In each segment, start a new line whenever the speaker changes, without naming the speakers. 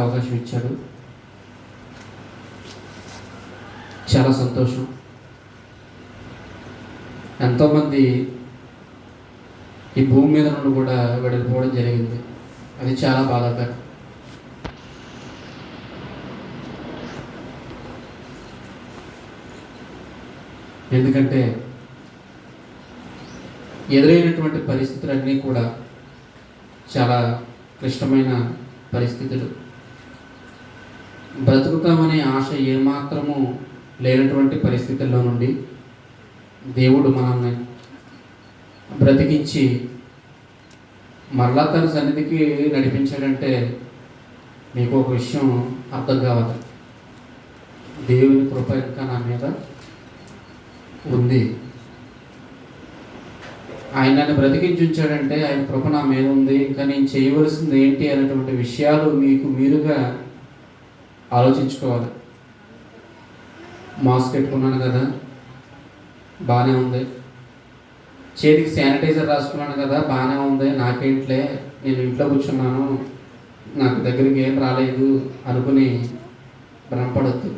అవకాశం ఇచ్చాడు. చాలా సంతోషం. ఎంతోమంది ఈ భూమి మీద నుండి కూడా వెళ్ళిపోవడం జరిగింది. అది చాలా బాధాకరం. ఎందుకంటే ఎదురైనటువంటి పరిస్థితులన్నీ కూడా చాలా క్లిష్టమైన పరిస్థితులు. బ్రతుకుతామనే ఆశ ఏమాత్రము లేనటువంటి పరిస్థితుల్లో నుండి దేవుడు మనల్ని బ్రతికించి మరలా తన సన్నిధికి నడిపించాడంటే మీకు ఒక విషయం అర్థం కావాలి. దేవుని కృప ఇంకా నా మీద ఉంది. ఆయన నన్ను బ్రతికించి ఉంచాడంటే ఆయన కృప నా మీద ఉంది. ఇంకా నేను చేయవలసింది ఏంటి అనేటువంటి విషయాలు మీకు మీరుగా ఆలోచించుకోవాలి. మాస్క్ పెట్టుకున్నాను కదా, బాగానే ఉంది. చేతికి శానిటైజర్ రాసుకున్నాను కదా, బాగానే ఉంది. నాకేంట్లే, నేను ఇంట్లో కూర్చున్నాను, నాకు దగ్గరికి ఏం రాలేదు అనుకుని భ్రమపడద్దు.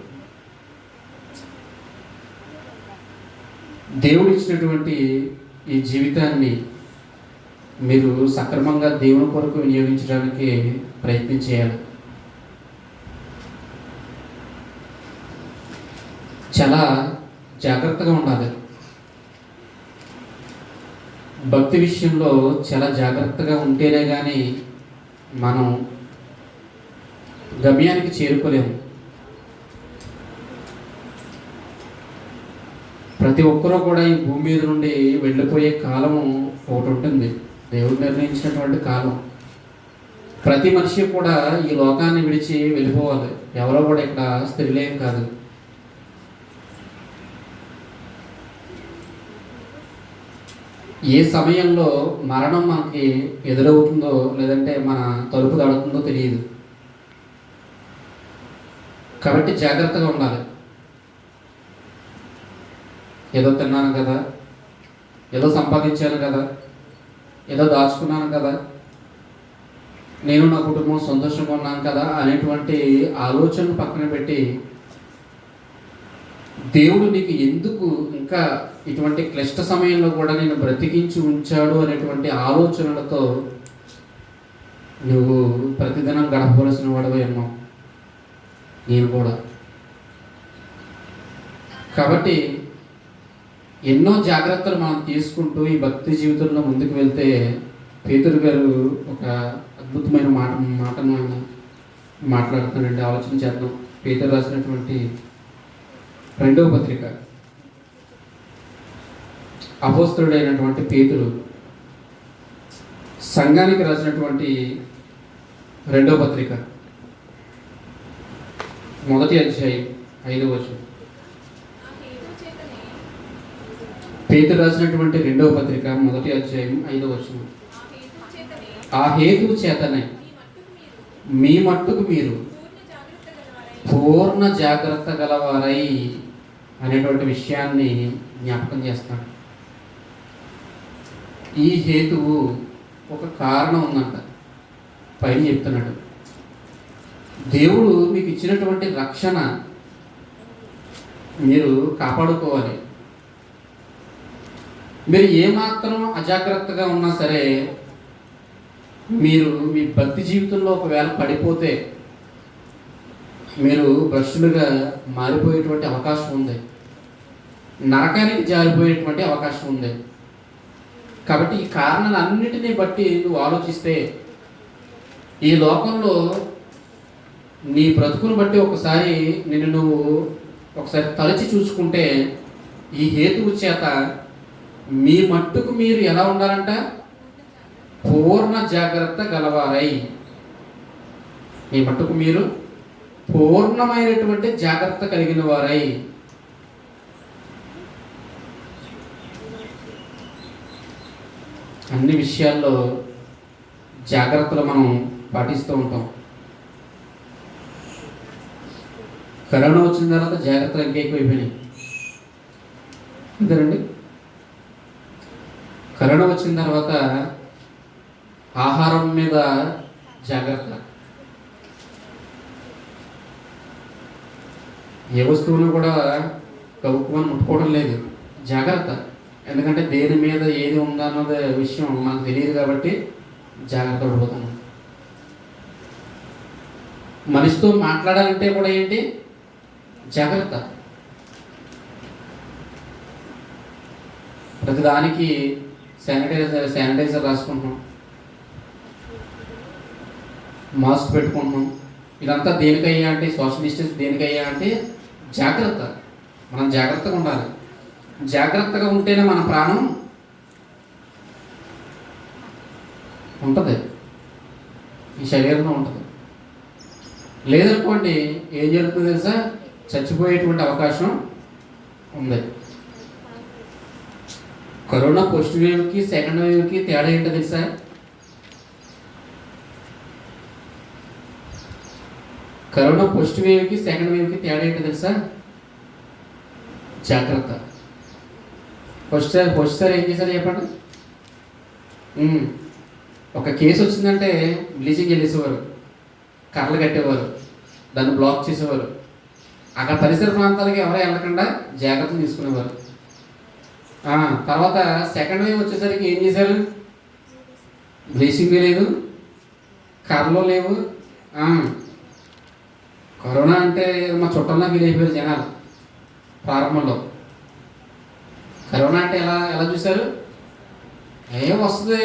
దేవుడు ఇచ్చినటువంటి ఈ జీవితాన్ని మీరు సక్రమంగా దేవుని కొరకు వినియోగించడానికి ప్రయత్నం చేయాలి. చాలా జాగ్రత్తగా ఉండాలి. భక్తి విషయంలో చాలా జాగ్రత్తగా ఉంటేనే కానీ మనం గమ్యానికి చేరుకోలేము. ప్రతి ఒక్కరూ కూడా ఈ భూమి మీద నుండి వెళ్ళిపోయే కాలము ఒకటి ఉంటుంది, దేవుడు నిర్ణయించినటువంటి కాలం. ప్రతి మనిషి కూడా ఈ లోకాన్ని విడిచి వెళ్ళిపోవాలి. ఎవరో కూడా ఇక్కడ స్త్రీలేం కాదు. ఏ సమయంలో మరణం మనకి ఎదురవుతుందో లేదంటే మన తలుపు తడుతుందో తెలియదు. కాబట్టి జాగ్రత్తగా ఉండాలి. ఏదో తిన్నాను కదా, ఏదో సంపాదించాను కదా, ఏదో దాచుకున్నాను కదా, నేను నా కుటుంబం సంతోషంగా ఉన్నాను కదా అనేటువంటి ఆలోచనను పక్కన పెట్టి దేవుడు నీకు ఎందుకు ఇంకా ఇటువంటి క్లిష్ట సమయంలో కూడా నేను బ్రతికించి ఉంచాడు అనేటువంటి ఆలోచనలతో నువ్వు ప్రతిదినం గడపవలసిన వాడవేమో, నేను కూడా. కాబట్టి ఎన్నో జాగ్రత్తలు మనం తీసుకుంటూ ఈ భక్తి జీవితంలో ముందుకు వెళ్తే పేతురు గారు ఒక అద్భుతమైన మాటను మాట్లాడుతానండి. ఆలోచన చేద్దాం. పేతురు రాసినటువంటి 2వ పత్రిక, అపోస్తలుడైనటువంటి పేతురు సంఘానికి రాసినటువంటి 2వ పత్రిక 1వ అధ్యాయం 5వ వచనం. పేతురు రాసినటువంటి 2వ పత్రిక 1వ అధ్యాయం 5వ వచనం. ఆ హేతువు చేతనే మీ మట్టుకు మీరు పూర్ణ జాగ్రత్త గలవారై అనేటువంటి విషయాన్ని జ్ఞాపకం చేస్తాడు. ఈ హేతువు ఒక కారణం ఉందంట, పైన చెప్తున్నాడు. దేవుడు మీకు ఇచ్చినటువంటి రక్షణ మీరు కాపాడుకోవాలి. మీరు ఏమాత్రం అజాగ్రత్తగా ఉన్నా సరే, మీరు మీ భక్తి జీవితంలో ఒకవేళ పడిపోతే మీరు భ్రష్టులుగా మారిపోయేటువంటి అవకాశం ఉంది, నరకానికి జారిపోయేటువంటి అవకాశం ఉంది. కాబట్టి ఈ కారణాలన్నిటినీ బట్టి నువ్వు ఆలోచిస్తే, ఈ లోకంలో నీ బ్రతుకును బట్టి ఒకసారి నువ్వు ఒకసారి తలచి చూసుకుంటే, ఈ హేతువు చేత మీ మట్టుకు మీరు ఎలా ఉండాలంట? పూర్ణ జాగ్రత్త గలవారై. మీ మట్టుకు మీరు పూర్ణమైనటువంటి జాగ్రత్త కలిగిన వారై. అన్ని విషయాల్లో జాగ్రత్తలు మనం పాటిస్తూ ఉంటాం. కరోనా వచ్చిన తర్వాత జాగ్రత్తలు ఇంకా ఎక్కువైపోయినాయి అంతేనండి. కరోనా వచ్చిన తర్వాత ఆహారం మీద జాగ్రత్త, ఏ వస్తువును కూడా కవుక్కుమని ముట్టుకోవడం లేదు. జాగ్రత్త. ఎందుకంటే దేని మీద ఏది ఉందన్నది విషయం మనకు తెలియదు కాబట్టి జాగ్రత్త పడిపోతాను. మనిషితో మాట్లాడాలంటే కూడా ఏంటి? జాగ్రత్త. ప్రతిదానికి శానిటైజర్ రాసుకుంటున్నాం, మాస్క్ పెట్టుకుంటున్నాం. ఇదంతా దేనికయ్యా అంటే, సోషల్ డిస్టెన్స్ దేనికయ్యా అంటే జాగ్రత్త. మనం జాగ్రత్తగా ఉండాలి. జాగ్రత్తగా ఉంటేనే మన ప్రాణం ఉంటుంది, ఈ శరీరంలో ఉంటుంది. లేదనుకోండి ఏం జరుగుతుంది తెలుసా? చచ్చిపోయేటువంటి అవకాశం ఉంది. కరోనా ఫస్ట్ వేవ్కి సెకండ్ వేవ్కి తేడా ఏంటో తెలుసా? కరోనా ఫస్ట్ వేవ్కి సెకండ్ వేవ్కి తేడా ఏంటో తెలుసా? జాగ్రత్త. ఫస్ట్ సారి ఏం చేశారు చెప్పండి? ఒక కేసు వచ్చిందంటే బ్లీచింగ్ వెళ్ళేసేవారు, కర్రలు కట్టేవారు, దాన్ని బ్లాక్ చేసేవారు. అక్కడ పరిసర ప్రాంతాలకి ఎవరు వెళ్ళకుండా జాగ్రత్తలు తీసుకునేవారు. తర్వాత సెకండ్ వేవ్ వచ్చేసరికి ఏం చేశారు? బ్లీచింగ్ లేదు, కర్రలు లేవు. కరోనా అంటే మా చుట్టంలో ఫీల్ అయిపోయారు జనాలు. ప్రారంభంలో కరోనా అంటే ఎలా చూశారు? ఏం వస్తుంది,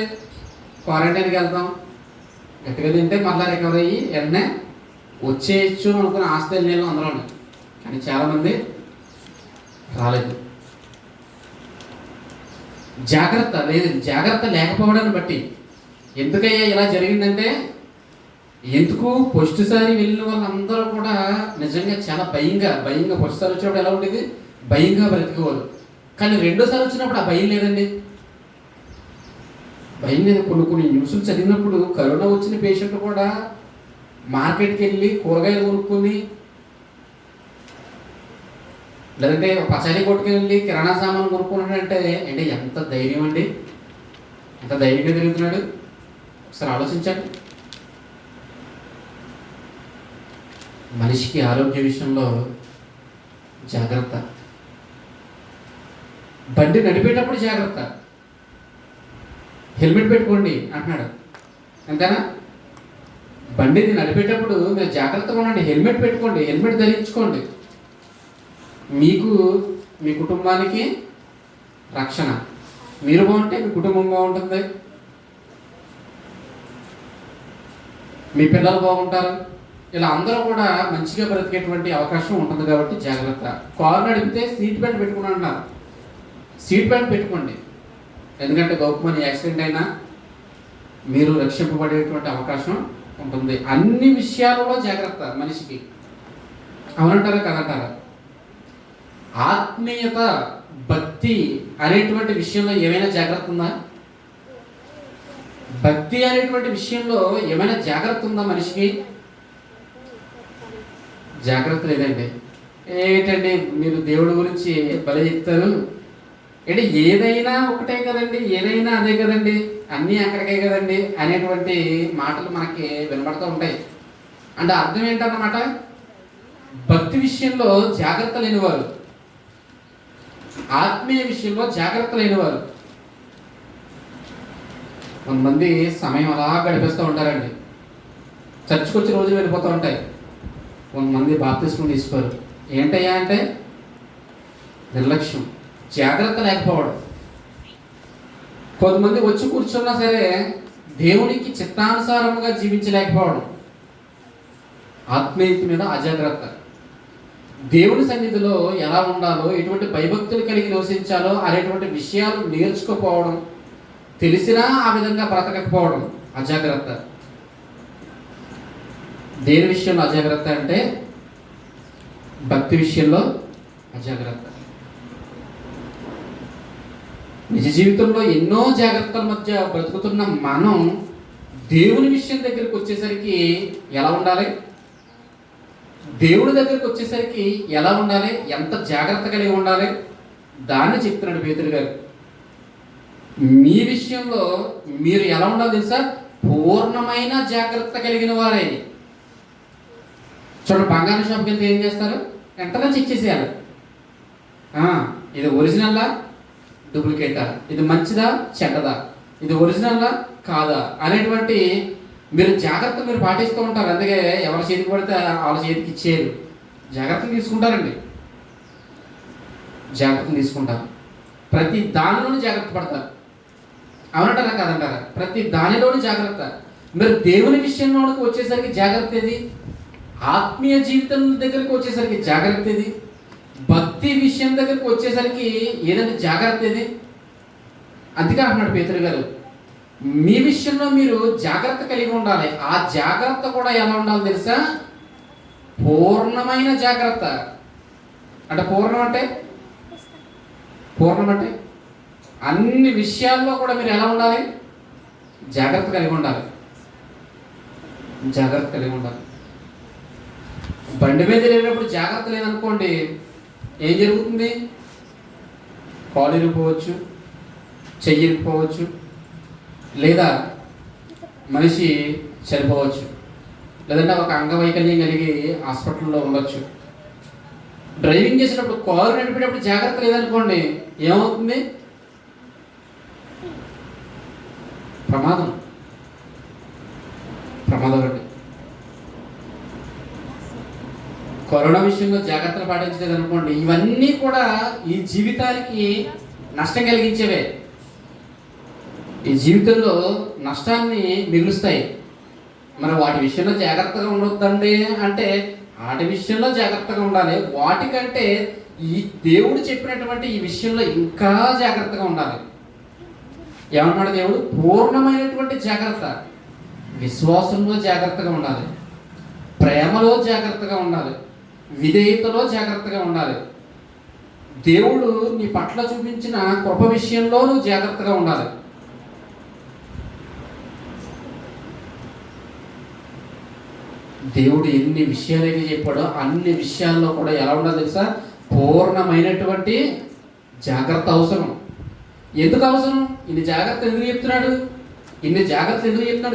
క్వారంటైన్కి వెళ్తాం, గట్టిగా తింటే మళ్ళీ రికవర్ అయ్యి వెంటనే వచ్చేయచ్చు అనుకున్న ఆస్తి నీళ్ళు అందులో. కానీ చాలామంది రాలేదు. జాగ్రత్త లేదు. జాగ్రత్త లేకపోవడాన్ని బట్టి ఎందుకయ్యా ఇలా జరిగిందంటే, ఎందుకు ఫస్ట్ సారి వెళ్ళిన వాళ్ళందరూ కూడా నిజంగా చాలా భయంగా ఫస్ట్ సారి వచ్చినప్పుడు ఎలా ఉండేది? భయంగా బ్రతికేవారు. కానీ రెండోసారి వచ్చినప్పుడు ఆ భయం లేదండి. భయం లేదు. కొన్ని న్యూస్లు చదివినప్పుడు కరోనా వచ్చిన పేషెంట్ కూడా మార్కెట్కి వెళ్ళి కూరగాయలు కొనుక్కొని, లేదంటే పచారీ కొట్టుకు వెళ్ళి కిరాణా సామాన్ కొనుక్కున్నాడంటే అంటే ఎంత ధైర్యం అండి! ఎంత ధైర్యంగా తిరుగుతున్నాడు ఒకసారి ఆలోచించండి. మనిషికి ఆరోగ్య విషయంలో జాగ్రత్త. బండి నడిపేటప్పుడు జాగ్రత్త. హెల్మెట్ పెట్టుకోండి అంటున్నాడు, అంతేనా? బండిని నడిపేటప్పుడు మీరు జాగ్రత్తగా ఉండండి. హెల్మెట్ పెట్టుకోండి, హెల్మెట్ ధరించుకోండి. మీకు, మీ కుటుంబానికి రక్షణ. మీరు బాగుంటే మీ కుటుంబం బాగుంటుంది, మీ పిల్లలు బాగుంటారు. ఇలా అందరూ కూడా మంచిగా బ్రతికేటువంటి అవకాశం ఉంటుంది కాబట్టి జాగ్రత్త. కారు నడిపితే సీట్ బెల్ట్ పెట్టుకుని అంటున్నారు. సీట్ బెల్ట్ పెట్టుకోండి. ఎందుకంటే గౌరవమైన యాక్సిడెంట్ అయినా మీరు రక్షింపబడేటువంటి అవకాశం ఉంటుంది. అన్ని విషయాలలో జాగ్రత్త మనిషికి. అవునంటారా కదంటారా? ఆత్మీయత, భక్తి అనేటువంటి విషయంలో ఏమైనా జాగ్రత్త ఉందా? భక్తి అనేటువంటి విషయంలో ఏమైనా జాగ్రత్త ఉందా మనిషికి? జాగ్రత్త లేదండి. ఏంటండి మీరు దేవుడి గురించి బలి చెప్తారు అంటే, ఏదైనా ఒకటే కదండి, ఏదైనా అదే కదండి, అన్నీ అక్కడికే కదండి అనేటువంటి మాటలు మనకి వినబడుతూ ఉంటాయి. అంటే అర్థం ఏంటన్నమాట? భక్తి విషయంలో జాగ్రత్త లేనివారు, ఆత్మీయ విషయంలో జాగ్రత్త లేనివారు. కొంతమంది సమయం అలా గడిపిస్తూ ఉంటారండి. చర్చికి వచ్చి రోజులు వెళ్ళిపోతూ ఉంటాయి. కొంతమంది బాప్తిస్మం తీసుకోరు. ఏంటయ్యా అంటే నిర్లక్ష్యం, జాగ్రత్త లేకపోవడం. కొంతమంది వచ్చి కూర్చున్నా సరే దేవునికి చిత్తానుసారముగా జీవించలేకపోవడం. ఆత్మీయత మీద అజాగ్రత్త. దేవుని సన్నిధిలో ఎలా ఉండాలో, ఎటువంటి భయభక్తులు కలిగి నివసించాలో అనేటువంటి విషయాలు నేర్చుకోపోవడం, తెలిసినా ఆ విధంగా బ్రతకకపోవడం అజాగ్రత్త. దేని విషయంలో అజాగ్రత్త అంటే భక్తి విషయంలో అజాగ్రత్త. నిజ జీవితంలో ఎన్నో జాగ్రత్తల మధ్య బ్రతుకుతున్న మనం దేవుని విషయం దగ్గరికి వచ్చేసరికి ఎలా ఉండాలి? దేవుడి దగ్గరికి వచ్చేసరికి ఎలా ఉండాలి? ఎంత జాగ్రత్త కలిగి ఉండాలి? దాన్ని చెప్తున్నాడు పేతురు గారు. మీ విషయంలో మీరు ఎలా ఉండాలి తెలుసా? పూర్ణమైన జాగ్రత్త కలిగిన వారే. చూడండి, బంగారం షాప్కి వెళ్తే ఏం చేస్తారు? వెంటనే చెక్ చేసేయాలి. ఇది ఒరిజినల్లా డూప్లికేటా, ఇది మంచిదా చెడ్డదా, ఇది ఒరిజినల్లా కాదా అనేటువంటి మీరు జాగ్రత్త మీరు పాటిస్తూ ఉంటారు. అందుకే ఎవరి చేతికి పడితే వాళ్ళ చేతికి ఇచ్చేయరు, జాగ్రత్తలు తీసుకుంటారండి. జాగ్రత్తలు తీసుకుంటారు, ప్రతి దానిలోనూ జాగ్రత్త పడతారు. అవునంటారా కాదంటారా? ప్రతి దానిలోనూ జాగ్రత్త. మీరు దేవుని విషయంలోకి వచ్చేసరికి జాగ్రత్త ఏది, ఆత్మీయ జీవితం దగ్గరికి వచ్చేసరికి జాగ్రత్త ఏది, భక్తి విషయం దగ్గరికి వచ్చేసరికి ఏదంటే జాగ్రత్త ఏది. అందుకే అంటున్నాడు పేతురు గారు, మీ విషయంలో మీరు జాగ్రత్త కలిగి ఉండాలి. ఆ జాగ్రత్త కూడా ఎలా ఉండాలి తెలుసా? పూర్ణమైన జాగ్రత్త. అంటే పూర్ణం అంటే అన్ని విషయాల్లో కూడా మీరు ఎలా ఉండాలి? జాగ్రత్త కలిగి ఉండాలి. జాగ్రత్త కలిగి ఉండాలి. బండి మీద వెళ్ళేటప్పుడు జాగ్రత్త లేదనుకోండి, ఏం జరుగుతుంది? కాలు ఇరిగిపోవచ్చు, చెయ్యి ఇరిగిపోవచ్చు, లేదా మనిషి చనిపోవచ్చు, లేదంటే ఒక అంగవైకల్యం కలిగి హాస్పిటల్లో ఉండొచ్చు. డ్రైవింగ్ చేసేటప్పుడు, కారు నడిపేటప్పుడు జాగ్రత్త లేదనుకోండి, ఏమవుతుంది? ప్రమాదం అండి. కరోనా విషయంలో జాగ్రత్తలు పాటించలేదు అనుకోండి, ఇవన్నీ కూడా ఈ జీవితానికి నష్టం కలిగించేవే. ఈ జీవితంలో నష్టాన్ని మిగులుస్తాయి. మరి వాటి విషయంలో జాగ్రత్తగా ఉండొద్దండి అంటే, వాటి విషయంలో జాగ్రత్తగా ఉండాలి. వాటికంటే ఈ దేవుడు చెప్పినటువంటి ఈ విషయంలో ఇంకా జాగ్రత్తగా ఉండాలి. ఏమన్నాడు దేవుడు? పూర్ణమైనటువంటి జాగ్రత్త. విశ్వాసంలో జాగ్రత్తగా ఉండాలి, ప్రేమలో జాగ్రత్తగా ఉండాలి, విధేయతలో జాగ్రత్తగా ఉండాలి. దేవుడు నీ పట్ల చూపించిన కృప విషయంలో నువ్వు జాగ్రత్తగా ఉండాలి. దేవుడు ఎన్ని విషయాలైతే చెప్పాడో అన్ని విషయాల్లో కూడా ఎలా ఉండాలి తెలుసా? పూర్ణమైనటువంటి జాగ్రత్త అవసరం. ఎందుకు అవసరం? ఇన్ని జాగ్రత్తలు ఎందుకు చెప్తున్నాడు?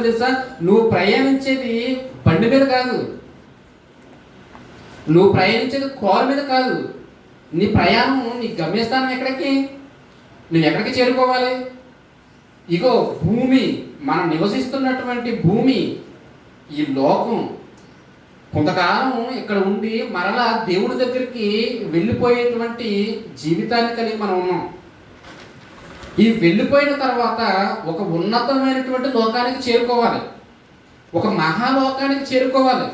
తెలుసా? నువ్వు ప్రయాణించేది బండి మీద కాదు, నువ్వు ప్రయాణించేది కారు మీద కాదు. నీ ప్రయాణం, నీ గమ్యస్థానం ఎక్కడికి? నువ్వు ఎక్కడికి చేరుకోవాలి? ఇగో భూమి, మనం నివసిస్తున్నటువంటి భూమి, ఈ లోకం కొంతకాలం ఇక్కడ ఉండి మరలా దేవుడి దగ్గరికి వెళ్ళిపోయేటువంటి జీవితాన్ని కలిగి మనం ఉన్నాం. ఈ వెళ్ళిపోయిన తర్వాత ఒక ఉన్నతమైనటువంటి లోకానికి చేరుకోవాలి, ఒక మహాలోకానికి చేరుకోవాలి.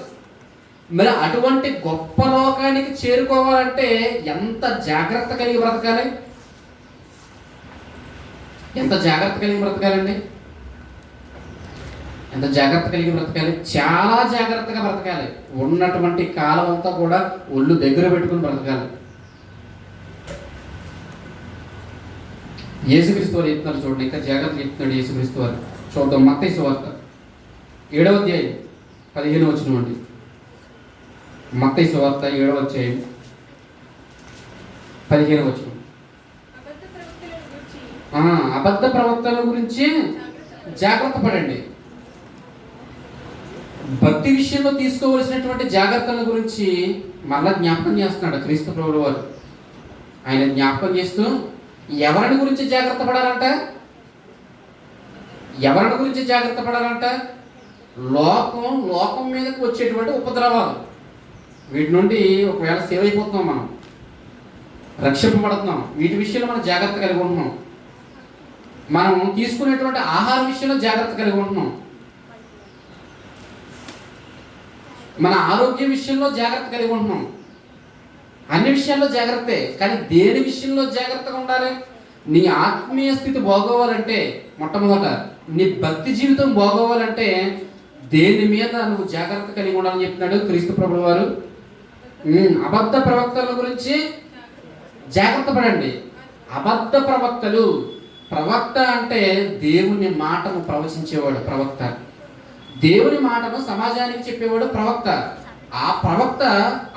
మరి అటువంటి గొప్ప లోకానికి చేరుకోవాలంటే ఎంత జాగ్రత్త కలిగి బ్రతకాలి? ఎంత జాగ్రత్త కలిగి బ్రతకాలండి? ఎంత జాగ్రత్త కలిగి బ్రతకాలి? చాలా జాగ్రత్తగా బ్రతకాలి. ఉన్నటువంటి కాలం అంతా కూడా ఒళ్ళు దగ్గర పెట్టుకుని బ్రతకాలి. యేసుక్రీస్తు వారు చెప్తున్నారు చూడండి, ఇంకా జాగ్రత్త చెప్తున్నాడు యేసుక్రీస్తు వారు. చూద్దాం మత్తయి సువార్త 7వ అధ్యాయం 15వ వచనం అండి. మత్తయి సువార్త 7వ అధ్యాయం 15వ వచనం. అబద్ధ ప్రవక్తల గురించి జాగ్రత్త పడండి. భక్తి విషయంలో తీసుకోవలసినటువంటి జాగ్రత్తల గురించి మళ్ళా జ్ఞాపకం చేస్తున్నాడు క్రీస్తు ప్రభువు వారు. ఆయన జ్ఞాపకం చేస్తూ ఎవరిని గురించి జాగ్రత్త పడాలంట? లోకం మీదకి వచ్చేటువంటి ఉపద్రవాలు, వీటి నుండి ఒకవేళ సేవ్ అయిపోతున్నాం, మనం రక్షింపబడుతున్నాం, వీటి విషయంలో మనం జాగ్రత్త కలిగి ఉంటున్నాం. మనం తీసుకునేటువంటి ఆహార విషయంలో జాగ్రత్త కలిగి ఉంటున్నాం. మన ఆరోగ్య విషయంలో జాగ్రత్త కలిగి ఉంటున్నాం. అన్ని విషయాల్లో జాగ్రత్తే, కానీ దేని విషయంలో జాగ్రత్తగా ఉండాలి? నీ ఆత్మీయ స్థితి బాగోవాలంటే, మొట్టమొదట నీ భక్తి జీవితం బాగోవాలంటే దేని మీద నువ్వు జాగ్రత్త కలిగి ఉండాలని చెప్తున్నాడు క్రీస్తు ప్రభువు వారు. అబద్ధ ప్రవక్తల గురించి జాగ్రత్త పడండి. అబద్ధ ప్రవక్తలు, ప్రవక్త అంటే దేవుని మాటను ప్రవచించేవాడు ప్రవక్త. దేవుని మాటను సమాజానికి చెప్పేవాడు ప్రవక్త. ఆ ప్రవక్త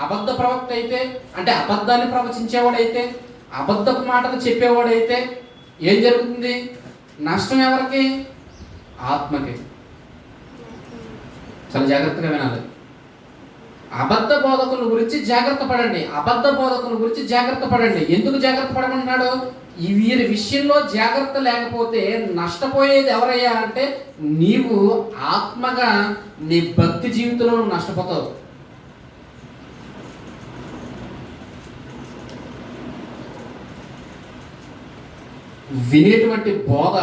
అబద్ధ ప్రవక్త అయితే, అంటే అబద్ధాన్ని ప్రవచించేవాడైతే, అబద్ధపు మాటలు చెప్పేవాడైతే ఏం జరుగుతుంది? నష్టం ఎవరికి? ఆత్మకి. చాలా జాగ్రత్తగా వినాలి. అబద్ధ బోధకుల గురించి జాగ్రత్త పడండి. అబద్ధ బోధకుల గురించి జాగ్రత్త పడండి. ఎందుకు జాగ్రత్త పడమంటున్నాడు? వీరి విషయంలో జాగ్రత్త లేకపోతే నష్టపోయేది ఎవరయ్యా అంటే నీవు ఆత్మగా నీ భక్తి జీవితంలో నష్టపోతావు. వినేటువంటి బోధ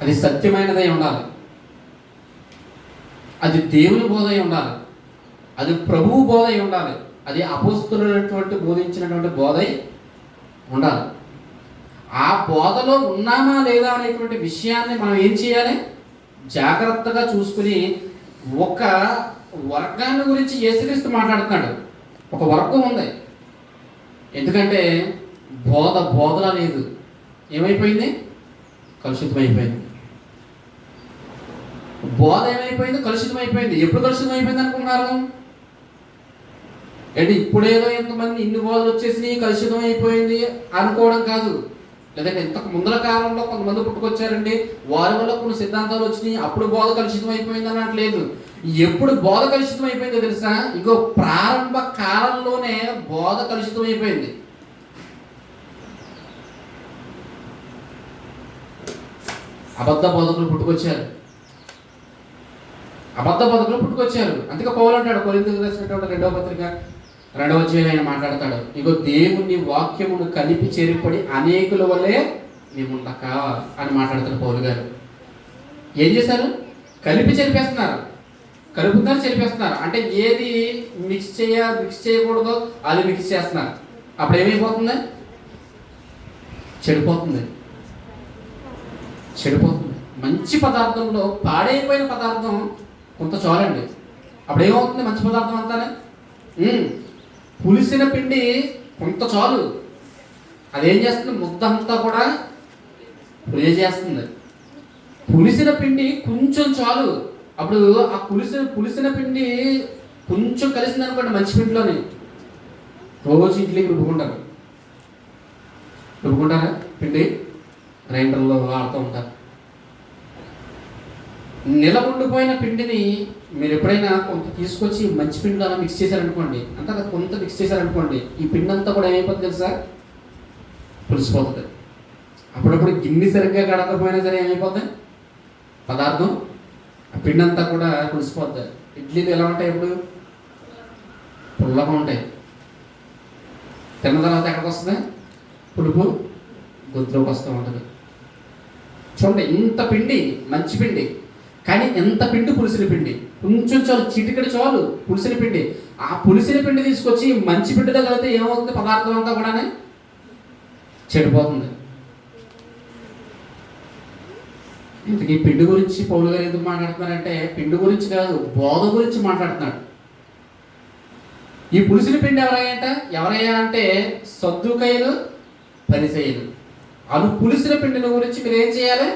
అది సత్యమైనదై ఉండాలి, అది దేవుని బోధ అయి ఉండాలి, అది ప్రభువు బోధ అయి ఉండాలి, అది అపోస్తలులైనటువంటి బోధించినటువంటి బోధ అయి ఉండాలి. ఆ బోధలో ఉన్నామా లేదా అనేటువంటి విషయాన్ని మనం ఏం చేయాలి? జాగ్రత్తగా చూసుకుని, ఒక వర్గాన్ని గురించి యేసుక్రీస్తు మాట్లాడుతున్నాడు. ఒక వర్గం ఉంది. ఎందుకంటే బోధలా లేదు. ఏమైపోయింది? కలుషితమైపోయింది. బోధ ఏమైపోయింది? కలుషితమైపోయింది. ఎప్పుడు కలుషితమైపోయింది అనుకున్నారు? అంటే ఇప్పుడేదో ఎంతమంది ఇన్ని బోధలు వచ్చేసినాయి కలుషితం అయిపోయింది అనుకోవడం కాదు. లేదంటే ఇంతకు ముందల కాలంలో కొంతమంది పుట్టుకొచ్చారండి, వారి వల్ల కొన్ని సిద్ధాంతాలు వచ్చినాయి, అప్పుడు బోధ కలుషితం అయిపోయింది అనట్లేదు. ఎప్పుడు బోధ కలుషితం అయిపోయిందో తెలుసా? ఇంకో ప్రారంభ కాలంలోనే బోధ కలుషితం అయిపోయింది. అబద్ధ బోధకులు పుట్టుకొచ్చారు. అందుకే పౌలు అంటాడు కొరింథీయులకు రాసినటువంటి 2వ పత్రిక 2వ అధ్యాయం ఆయన మాట్లాడతాడు, ఇగో దేవుని వాక్యమును కలిపి చెరిపడి అనేకుల వలె మేముండక అని మాట్లాడతాడు పౌలు గారు. ఏం చేశారు? కలిపి చెరిపేస్తున్నారు. కలుపుతున్నారు, చెరిపేస్తున్నారు. అంటే ఏది మిక్స్ చేయకూడదో అది మిక్స్ చేస్తున్నారు. అప్పుడు ఏమైపోతుంది? చెడిపోతుంది. మంచి పదార్థంలో పాడైపోయిన పదార్థం కొంత చాలండి. అప్పుడు ఏమవుతుంది? మంచి పదార్థం అంతానే పులిసిన పిండి కొంత చాలు. అదేం చేస్తుంది? ముద్ద అంతా కూడా పులిచేస్తుంది. పులిసిన పిండి కొంచెం చాలు. అప్పుడు ఆ పులిసిన పిండి కొంచెం కలిసింది అనుకోండి మంచి పిండిలోని, రోజు ఇడ్లీకి రుబ్బుకుంటారా పిండి? గ్రైండర్లో వాడుతూ ఉంటారు. నిలబడిపోయిన పిండిని మీరు ఎప్పుడైనా కొంత తీసుకొచ్చి మంచి పిండిలో అలా మిక్స్ చేశారనుకోండి, అంతా కొంత మిక్స్ చేశారనుకోండి, ఈ పిండి అంతా కూడా ఏమైపోతుంది తెలుసా? పులిసిపోతుంది. అప్పుడప్పుడు గిన్నె సరిగ్గా కడకపోయినా సరే ఏమైపోతుంది పదార్థం? ఆ పిండి అంతా కూడా పులిసిపోతుంది. ఇడ్లీలు ఎలా ఉంటాయి? ఎప్పుడు పుల్లగా ఉంటాయి. తిన్న తర్వాత ఎక్కడికి వస్తుంది? పులుపు గొంతులోకి వస్తూ ఉంటుంది. చూడండి, ఇంత పిండి మంచి పిండి, కానీ ఎంత పిండి పులిసిన పిండి. కొంచెం చాలు, చిటికడి చాలు పులిసిన పిండి. ఆ పులిసిన పిండి తీసుకొచ్చి మంచి పిండితో కలిపితే ఏమవుతుంది? పదార్థం అంతా కూడా చెడిపోతుంది. ఇంతకీ పిండి గురించి పౌలు గారు ఎందుకు మాట్లాడుతున్నారంటే, పిండి గురించి కాదు, బోధ గురించి మాట్లాడుతున్నాడు. ఈ పులిసిన పిండి ఎవరయ్యా అంటే సద్దూకయ్యులు, పరిసయ్యులు. అను పులిసిన పిండిని గురించి మీరు ఏం చేయాలి?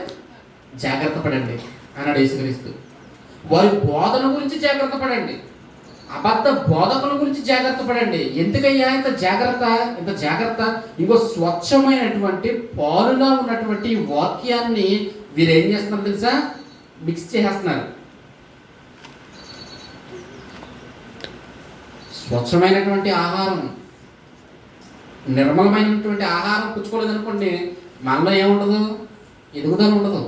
జాగ్రత్త పడండి అన్నాడు యేసుక్రీస్తు. వారి బోధన గురించి జాగ్రత్త పడండి. అబద్ధ బోధకుల గురించి జాగ్రత్త పడండి. ఎందుకయ్యా ఇంత జాగ్రత్త? ఇంకో స్వచ్ఛమైనటువంటి పాలులో ఉన్నటువంటి వాక్యాన్ని వీరు ఏం చేస్తున్నారు తెలుసా? మిక్స్ చేసేస్తున్నారు. స్వచ్ఛమైనటువంటి ఆహారం, నిర్మలమైనటువంటి ఆహారం పుచ్చుకోలేదనుకోండి, మనలో ఏముండదు? ఎదుగుదల ఉండదు.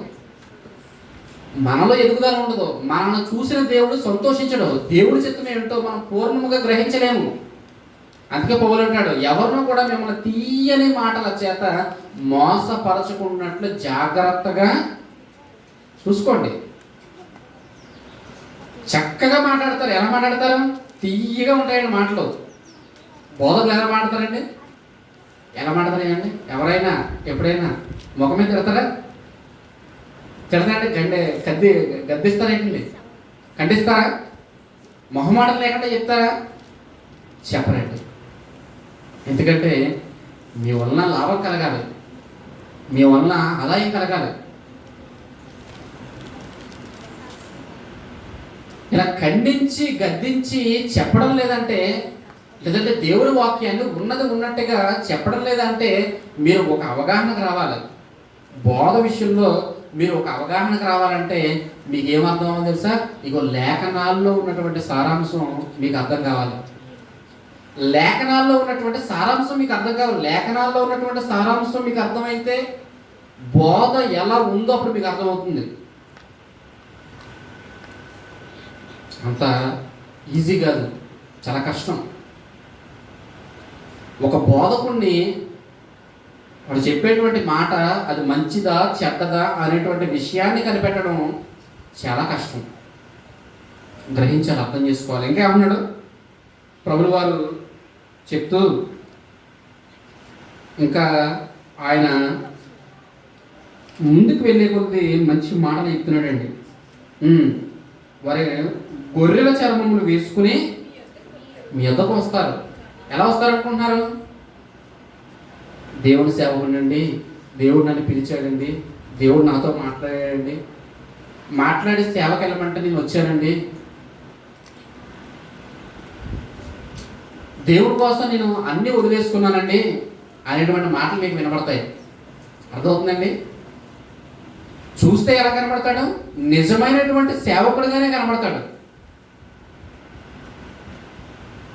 మనల్ని చూసిన దేవుడు సంతోషించడు. దేవుడి చిత్తం ఏమిటో మనం పూర్ణముగా గ్రహించలేము. అందుకే పౌలు అంటాడు, ఎవరినో కూడా మిమ్మల్ని తీయని మాటల చేత మోసపరచుకున్నట్లు జాగ్రత్తగా చూసుకోండి. చక్కగా మాట్లాడతారు. ఎలా మాట్లాడతారు? తీయగా ఉంటాయండి మాటలు. బోధకులు ఎలా మాట్లాడతారండి? ఎవరైనా ఎప్పుడైనా ముఖం మీద తిడతారంటే గద్దిస్తారేంటండి? ఖండిస్తారా? మొహమాటం లేకుండా చెప్తారా? చెప్పరండి. ఎందుకంటే మీ వలన లాభం కలగాలి, మీ వలన ఆదాయం కలగాలి. ఇలా ఖండించి గద్దించి చెప్పడం లేదంటే దేవుడి వాక్యాన్ని ఉన్నట్టుగా చెప్పడం లేదంటే మీరు ఒక అవగాహనకు రావాలి. బోధ విషయంలో మీరు ఒక అవగాహనకు రావాలంటే మీకు ఏమర్థం అవ్వాలి తెలుసా? ఇగో లేఖనాల్లో ఉన్నటువంటి సారాంశం మీకు అర్థం కావాలి. లేఖనాల్లో ఉన్నటువంటి సారాంశం మీకు అర్థం కావాలి. లేఖనాల్లో ఉన్నటువంటి సారాంశం మీకు అర్థమైతే బోధ ఎలా ఉందో అప్పుడు మీకు అర్థమవుతుంది. అంత ఈజీ కాదు, చాలా కష్టం. ఒక బోధకుడిని వాడు చెప్పేటువంటి మాట అది మంచిదా చెడ్డదా అనేటువంటి విషయాన్ని కనిపెట్టడం చాలా కష్టం. గ్రహించాలి, అర్థం చేసుకోవాలి. ఇంకా ఏమన్నాడు ప్రభువు వారు చెప్తూ, ఇంకా ఆయన ముందుకు వెళ్ళే కొద్దీ మంచి మాటలు చెప్తున్నాడండి. వారి గొర్రెల చర్మములు వేసుకుని మీ వద్దకు వస్తారు. ఎలా వస్తారు అనుకుంటున్నారు? దేవుని సేవకుడండి, దేవుడు నన్ను పిలిచాడండి, దేవుడు నాతో మాట్లాడాడండి, మాట్లాడి సేవకి వెళ్ళమంటే నేను వచ్చానండి, దేవుడి కోసం నేను అన్నీ వదిలేసుకున్నానండి అనేటువంటి మాటలు మీకు వినపడతాయి. అర్థమవుతుందండి? చూస్తే ఎలా కనబడతాడు? నిజమైనటువంటి సేవకుడిగానే కనబడతాడు.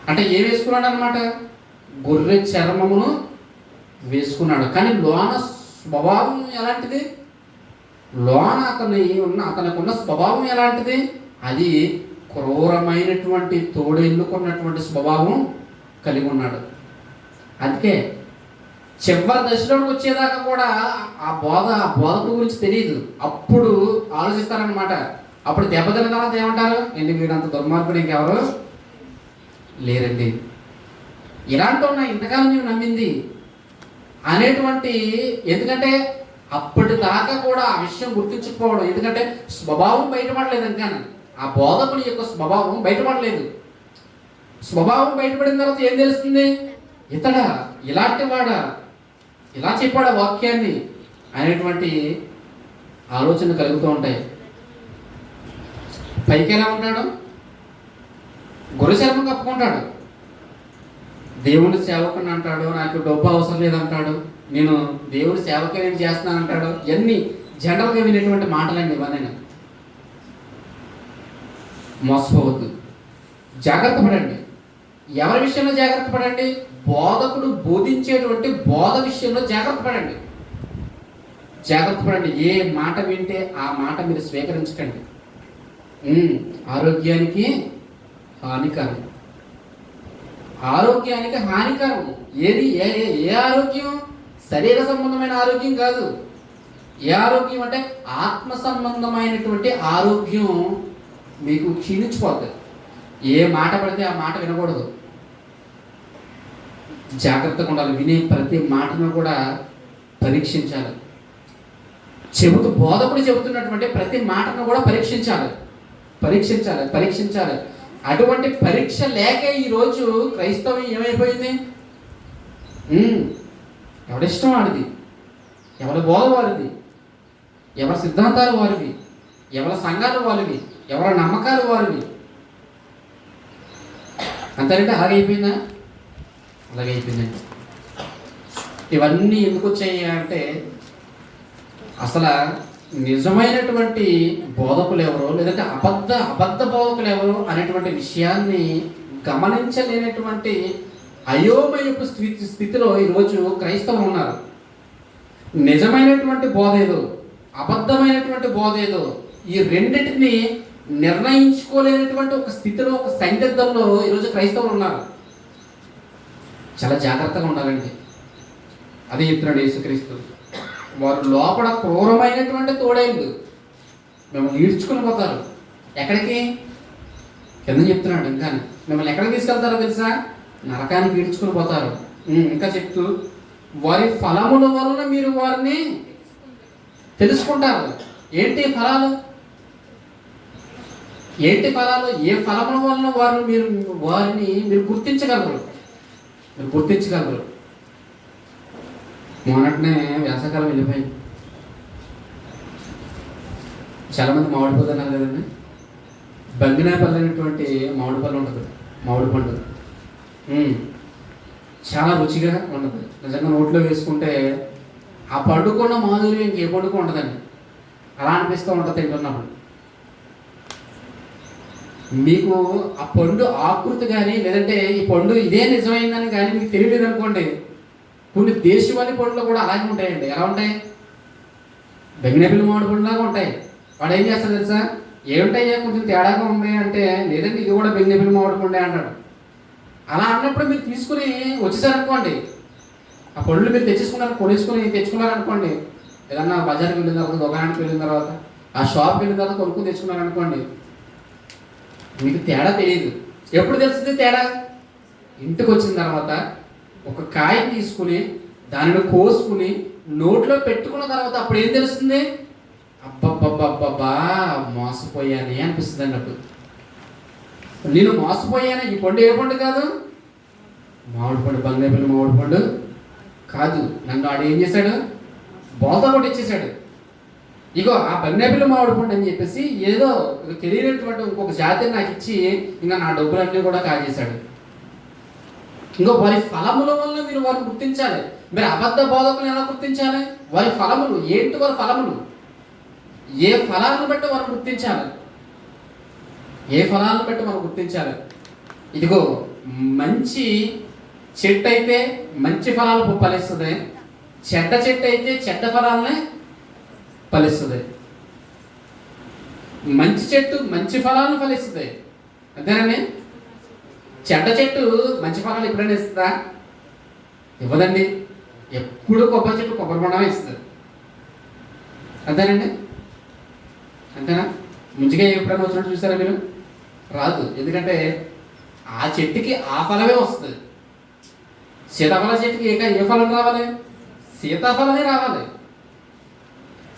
అంటే ఏం వేసుకున్నాడు అనమాట? గొర్రె చర్మమును వేసుకున్నాడు. కానీ లోన స్వభావం ఎలాంటిది? లోన అతనికి ఉన్న స్వభావం ఎలాంటిది? అది క్రూరమైనటువంటి తోడేళ్ళుకున్నటువంటి స్వభావం కలిగి ఉన్నాడు. అందుకే చివరి దశలోకి వచ్చేదాకా కూడా ఆ బోధకు గురించి తెలియదు. అప్పుడు ఆలోచిస్తారనమాట. అప్పుడు దెబ్బతిన్న తర్వాత ఏమంటారు? ఏంటి వీడంత దుర్మార్గుడు ఇంకెవరు లేరండి, ఇలాంటి ఉన్నా ఇంతకాలం మేము నమ్మింది అనేటువంటి. ఎందుకంటే అప్పటిదాకా కూడా ఆ విషయం గుర్తించకపోవడం. ఎందుకంటే స్వభావం బయటపడలేదు. ఇంకా ఆ బోధకుని యొక్క స్వభావం బయటపడలేదు. స్వభావం బయటపడిన తర్వాత ఏం తెలుస్తుంది? ఇతడా ఇలాంటి వాడా, ఇలా చెప్పాడా వాక్యాన్ని అనేటువంటి ఆలోచన కలుగుతూ ఉంటాయి. పైకి ఎలా ఉంటాడు? గొర్రె చర్మం కప్పుకుంటాడు. దేవుని సేవకుని అంటాడు, నాకు డబ్బు అవసరం లేదంటాడు, నేను దేవుని సేవకే నేను చేస్తున్నాను అంటాడు. ఇవన్నీ జనరల్గా వినేటువంటి మాటలండి. ఇవన్నీ మోసపోవద్దు, జాగ్రత్త పడండి. ఎవరి విషయంలో జాగ్రత్త పడండి? బోధకుడు బోధించేటువంటి బోధ విషయంలో జాగ్రత్త పడండి. జాగ్రత్త పడండి. ఏ మాట వింటే ఆ మాట మీరు స్వీకరించకండి. ఆరోగ్యానికి హానికరం. ఆరోగ్యానికి హానికరం ఏది? ఏ ఆరోగ్యం? శరీర సంబంధమైన ఆరోగ్యం కాదు. ఏ ఆరోగ్యం అంటే ఆత్మ సంబంధమైనటువంటి ఆరోగ్యం మీకు క్షీణించిపోతుంది. ఏ మాట పడితే ఆ మాట వినకూడదు. జాగ్రత్తగా ఉండాలి. వినే ప్రతి మాటను కూడా పరీక్షించాలి. బోధకుడు చెబుతున్నటువంటి ప్రతి మాటను కూడా పరీక్షించాలి. అటువంటి పరీక్ష లేక ఈరోజు క్రైస్తవం ఏమైపోయింది? ఎవరిష్టం వాడిది, ఎవరి బోధ వారిది, ఎవరి సిద్ధాంతాలు వారివి, ఎవరి సంఘాలు వారివి, ఎవరి నమ్మకాలు వారివి. అంతేంటే అలాగైపోయిందా? అలాగైపోయిందండి. ఇవన్నీ ఎందుకు వచ్చాయి అంటే అసలు నిజమైనటువంటి బోధకులు ఎవరో, లేదంటే అబద్ధ బోధకులు ఎవరో అనేటువంటి విషయాన్ని గమనించలేనటువంటి అయోమయపు స్థితిలో ఈరోజు క్రైస్తవులు ఉన్నారు. నిజమైనటువంటి బోధ ఏదో, అబద్ధమైనటువంటి బోధ ఏదో, ఈ రెండింటిని నిర్ణయించుకోలేనటువంటి ఒక స్థితిలో, ఒక సందిగ్ధంలో ఈరోజు క్రైస్తవులు ఉన్నారు. చాలా జాగ్రత్తగా ఉండాలండి. అదే చెప్తున్నాడు యేసుక్రీస్తు. వారు లోపల క్రూరమైనటువంటి తోడేళ్ళు మిమ్మల్ని ఈడ్చుకుని పోతారు. ఎక్కడికి? కింద చెప్తున్నాడు. ఇంకా మిమ్మల్ని ఎక్కడికి తీసుకెళ్తారో తెలుసా? నరకానికి ఈడ్చుకుని పోతారు. ఇంకా చెప్తూ, వారి ఫలముల వలన మీరు వారిని తెలుసుకుంటారు. ఏంటి ఫలాలు? ఏ ఫలముల వలన వారిని మీరు గుర్తించగలరు. మొన్నటినే వేసవకాలం వెళ్ళిపోయింది. చాలామంది మామిడి పళ్ళు అన్నారు కదండి. బంగినాపల్లి అనేటువంటి మామిడి పళ్ళు ఉంటుంది. మామిడి పండు చాలా రుచిగా ఉంటుంది. నిజంగా నోట్లో వేసుకుంటే ఆ పండుకున్న మాధుర్యం ఇంకే పండుగ ఉండదండి. అలా అనిపిస్తూ ఉంటుంది తింటున్నప్పుడు. మీకు ఆ పండు ఆకృతి కానీ లేదంటే ఈ పండు ఇదే నిజమైందని కానీ మీకు తెలియలేదు అనుకోండి, కొన్ని దేశవాళీ పండ్లు కూడా అలాగే ఉంటాయండి. ఎలా ఉంటాయి? బెంగనపల్లి మామిడి పండులాగా ఉంటాయి. వాడు ఏం చేస్తాడు తెలుసా? ఏమిటయ్యా కొంచెం తేడాగా ఉంది అంటే, లేదండి ఇది కూడా బెంగనపల్లి మామిడి పండే అంటాడు. అలా అన్నప్పుడు మీరు తీసుకుని వచ్చేసారనుకోండి, ఆ పళ్ళు మీరు తెచ్చుకున్నారనుకోండి, ఏదన్నా బజార్కి వెళ్ళిన తర్వాత, దుకాణానికి వెళ్ళిన తర్వాత, ఆ షాప్కి వెళ్ళిన తర్వాత కొనుక్కొని తెచ్చుకున్నారనుకోండి, మీకు తేడా తెలియదు. ఎప్పుడు తెలుస్తుంది తేడా? ఇంటికి వచ్చిన తర్వాత ఒక కాయ తీసుకుని దానిని కోసుకుని నోట్లో పెట్టుకున్న తర్వాత అప్పుడు ఏం తెలుస్తుంది? అబ్బబ్బబ్బబ్బబ్బా మోసపోయానే అనిపిస్తుంది అన్నట్టు. నేను మోసపోయాను. ఈ పండు ఏ పండు కాదు? మామిడి పండు, బంగాళపల్లి మామిడి పండు కాదు. నన్ను ఆడు ఏం చేశాడు? బోల్తా కొట్టించేశాడు. ఇగో ఆ బంగాళపల్లి మామిడి పండు అని చెప్పేసి ఏదో తెలియనటువంటి ఇంకొక జాతిని నాకు ఇచ్చి ఇంకా నా డబ్బులన్నీ కూడా కాజేశాడు. ఇంకో వారి ఫలముల వల్ల మీరు వారిని గుర్తించాలి. మీరు అబద్ధ బోధకులు ఎలా గుర్తించాలి? వారి ఫలములు ఏంటి? వారి ఫలములు ఏ ఫలాలను బట్టి వారు గుర్తించాలి? ఏ ఫలాలను బట్టి మనం గుర్తించాలి? ఇదిగో మంచి చెట్టు అయితే మంచి ఫలాలు ఫలిస్తుంది, చెడ్డ చెట్టు అయితే చెడ్డ ఫలాలనే ఫలిస్తుంది. మంచి చెట్టు మంచి ఫలాలను ఫలిస్తుంది, అంతేనండి. చెడ్డ చెట్టు మంచి ఫలాలు ఎప్పుడైనా ఇస్తుందా? ఇవ్వదండి. ఎప్పుడు కొబ్బరి చెట్టు కొబ్బరి బొండమే ఇస్తుంది, అంతేనండి. అంతేనా? ముందుగా ఎప్పుడైనా వచ్చినట్టు చూసారా మీరు? రాదు. ఎందుకంటే ఆ చెట్టుకి ఆ ఫలమే వస్తుంది. సీతాఫల చెట్టుకి ఏ ఫలం రావాలి? సీతాఫలమే రావాలి,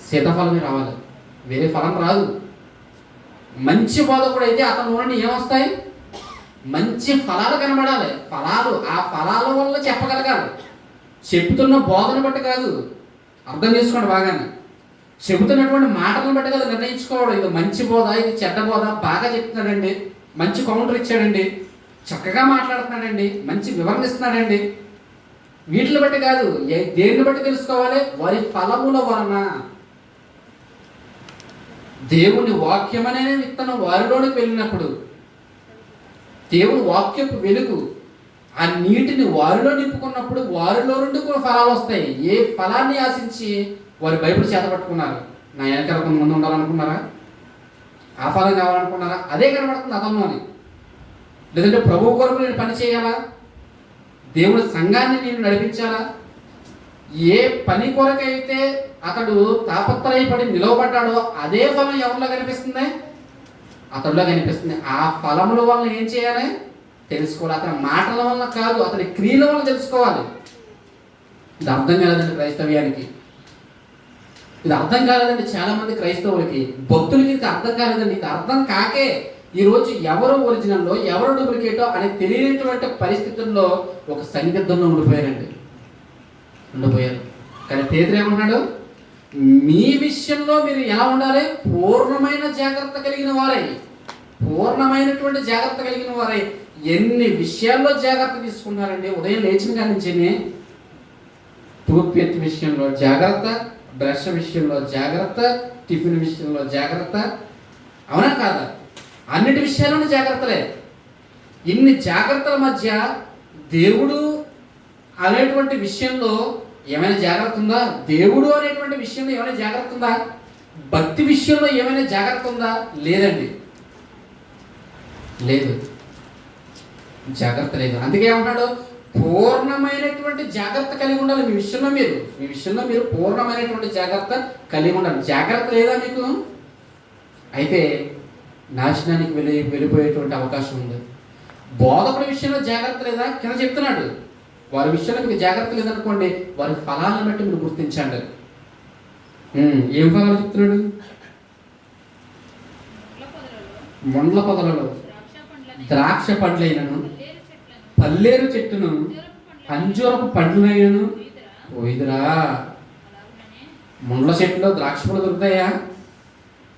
సీతాఫలమే రావాలి, వేరే ఫలం రాదు. మంచి బోధకుడు అయితే అతని నుండి ఏమొస్తాయి? మంచి ఫలాలు కనబడాలి. ఫలాలు ఆ ఫలాల వల్ల చెప్పగలగాలి. చెప్తున్న బోధన బట్టి కాదు. అర్థం చేసుకోండి బాగానే. చెబుతున్నటువంటి మాటలను బట్టి కదా నిర్ణయించుకోవడం. ఇది మంచి బోధ, ఇది చెడ్డ బోధ. బాగా చెప్తున్నాడండి, మంచి కౌంటర్ ఇచ్చాడండి, చక్కగా మాట్లాడుతున్నాడండి, మంచి వివరణ ఇస్తున్నాడండి, వీటిని బట్టి కాదు. దేన్ని బట్టి తెలుసుకోవాలి? వారి ఫలముల వలన. దేవుని వాక్యం అనే విత్తనం వారిలోనికి వెళ్ళినప్పుడు, దేవుని వాక్యపు వెలుగు ఆ నీటిని వారిలో నింపుకున్నప్పుడు వారిలో నుండి కూడా ఫలాలు వస్తాయి. ఏ ఫలాన్ని ఆశించి వారు బైబిల్ చేత పట్టుకున్నారు? నా వెనకాల కొంతమంది ఉండాలనుకున్నారా? ఆ ఫలం కావాలనుకున్నారా? అదే కనబడుతుంది అతనిలోని. లేదంటే ప్రభువు కొరకు నేను పని చేయాలా? దేవుడి సంఘాన్ని నేను నడిపించాలా? ఏ పని కొరకైతే అతడు తాపత్రయపడి నిలవబడ్డాడో అదే ఫలం ఎవరిలో కనిపిస్తుంది? అతడిలో కనిపిస్తుంది. ఆ ఫలముల వల్ల ఏం చేయాలి? తెలుసుకోవాలి. అతని మాటల వల్ల కాదు, అతని క్రియల వల్ల తెలుసుకోవాలి. ఇది అర్థం కాలేదండి క్రైస్తవ్యానికి. ఇది అర్థం కాలేదండి చాలా మంది క్రైస్తవులకి, భక్తులకి ఇది అర్థం కాలేదండి. ఇది అర్థం కాకే ఈరోజు ఎవరు ఒరిజినల్లో ఎవరు డూప్లికేటో అని తెలియనటువంటి పరిస్థితుల్లో ఒక సందిగ్ధంలో ఉండిపోయారు. కానీ పేతురు ఏమన్నాడు? మీ విషయంలో మీరు ఎలా ఉండాలి? పూర్ణమైన జాగ్రత్త కలిగిన వారై, పూర్ణమైనటువంటి జాగ్రత్త కలిగిన వారై. ఎన్ని విషయాల్లో జాగ్రత్త తీసుకున్నారండి? ఉదయం లేచిన కాడి నుంచి టూత్ పేస్ట్ విషయంలో జాగ్రత్త, బ్రష్ విషయంలో జాగ్రత్త, టిఫిన్ విషయంలో జాగ్రత్త, అవునా కాదా? అన్నిటి విషయాల్లోనూ జాగ్రత్తలే. ఇన్ని జాగ్రత్తల మధ్య దేవుడు అనేటువంటి విషయంలో ఏమైనా జాగ్రత్త ఉందా? దేవుడు అనేటువంటి విషయంలో ఏమైనా జాగ్రత్త ఉందా? భక్తి విషయంలో ఏమైనా జాగ్రత్త ఉందా? లేదండి, లేదు, జాగ్రత్త లేదు. అందుకే ఏమంటాడు? పూర్ణమైనటువంటి జాగ్రత్త కలిగి ఉండాలి. మీ విషయంలో మీరు పూర్ణమైనటువంటి జాగ్రత్త కలిగి ఉండాలి. జాగ్రత్త లేదా మీకు? అయితే నాశనానికి వెళ్ళిపోయేటువంటి అవకాశం ఉంది. బోధకుడి విషయంలో జాగ్రత్త లేదా? కింద చెప్తున్నాడు, వారి విషయంలో మీకు జాగ్రత్త లేదనుకోండి, వారి ఫలాలను బట్టి మీరు గుర్తించండి. ఏం ఫలాలు చెప్తున్నాడు? మొండ్ల పొదలలో ద్రాక్ష పండ్లైనను, పల్లేరు చెట్టును, అంజూరపు పండ్లైనను పోయిదురా. ముండ్ల చెట్టులో ద్రాక్ష పళ్ళు దొరుకుతాయా?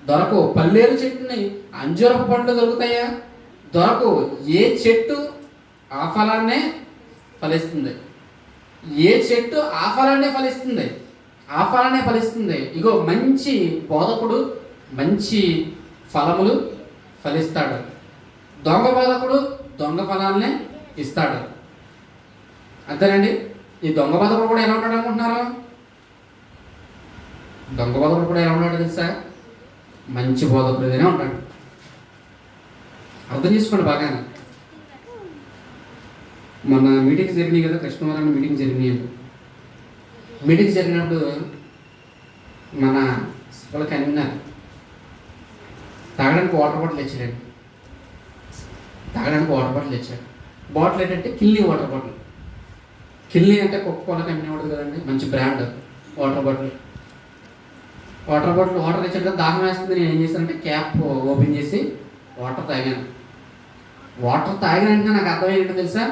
దొరకవు. పల్లేరు చెట్టుని అంజూరపు పండ్లు దొరుకుతాయా? దొరకవు. ఏ చెట్టు ఆ ఫలాన్నే ఫలిస్తుంది, ఏ చెట్టు ఆ ఫలాన్నే ఫలిస్తుంది. ఆ ఫలానే ఫలిస్తుంది. ఇగో మంచి బోధకుడు మంచి ఫలములు ఫలిస్తాడు, దొంగ బోధకుడు దొంగ ఫలాలనే ఇస్తాడు. అంతేనండి. ఈ దొంగ బోధకుడు కూడా ఎలా ఉంటాడు అనుకుంటున్నారు? దొంగ బోధకుడు కూడా ఎలా ఉన్నాడు తెలుసా? మంచి బోధకుడిగానే ఉంటాడు. అర్థం చేసుకోండి బాగానే. మొన్న మీటింగ్స్ జరిగినాయి కదా, కృష్ణవరం మీటింగ్ జరిగినాయి. మీటింగ్ జరిగినప్పుడు మన వాళ్ళకి అన్నారు తాగడానికి వాటర్ బాటిల్ ఇచ్చాడండి. తాగడానికి వాటర్ బాటిల్ ఇచ్చాడు. బాటిల్ ఏంటంటే కిల్లీ వాటర్ బాటిల్. కిల్లీ అంటే కోకోకోలా కంపెనీ ఉంటుంది కదండి, మంచి బ్రాండ్ వాటర్ బాటిల్. వాటర్ ఇచ్చాడు కదా, దాహం వేస్తుంది. నేను ఏం చేశానంటే క్యాప్ ఓపెన్ చేసి వాటర్ తాగాను. వాటర్ తాగిన వెంటనే నాకు అర్థమైంది తెలుసా?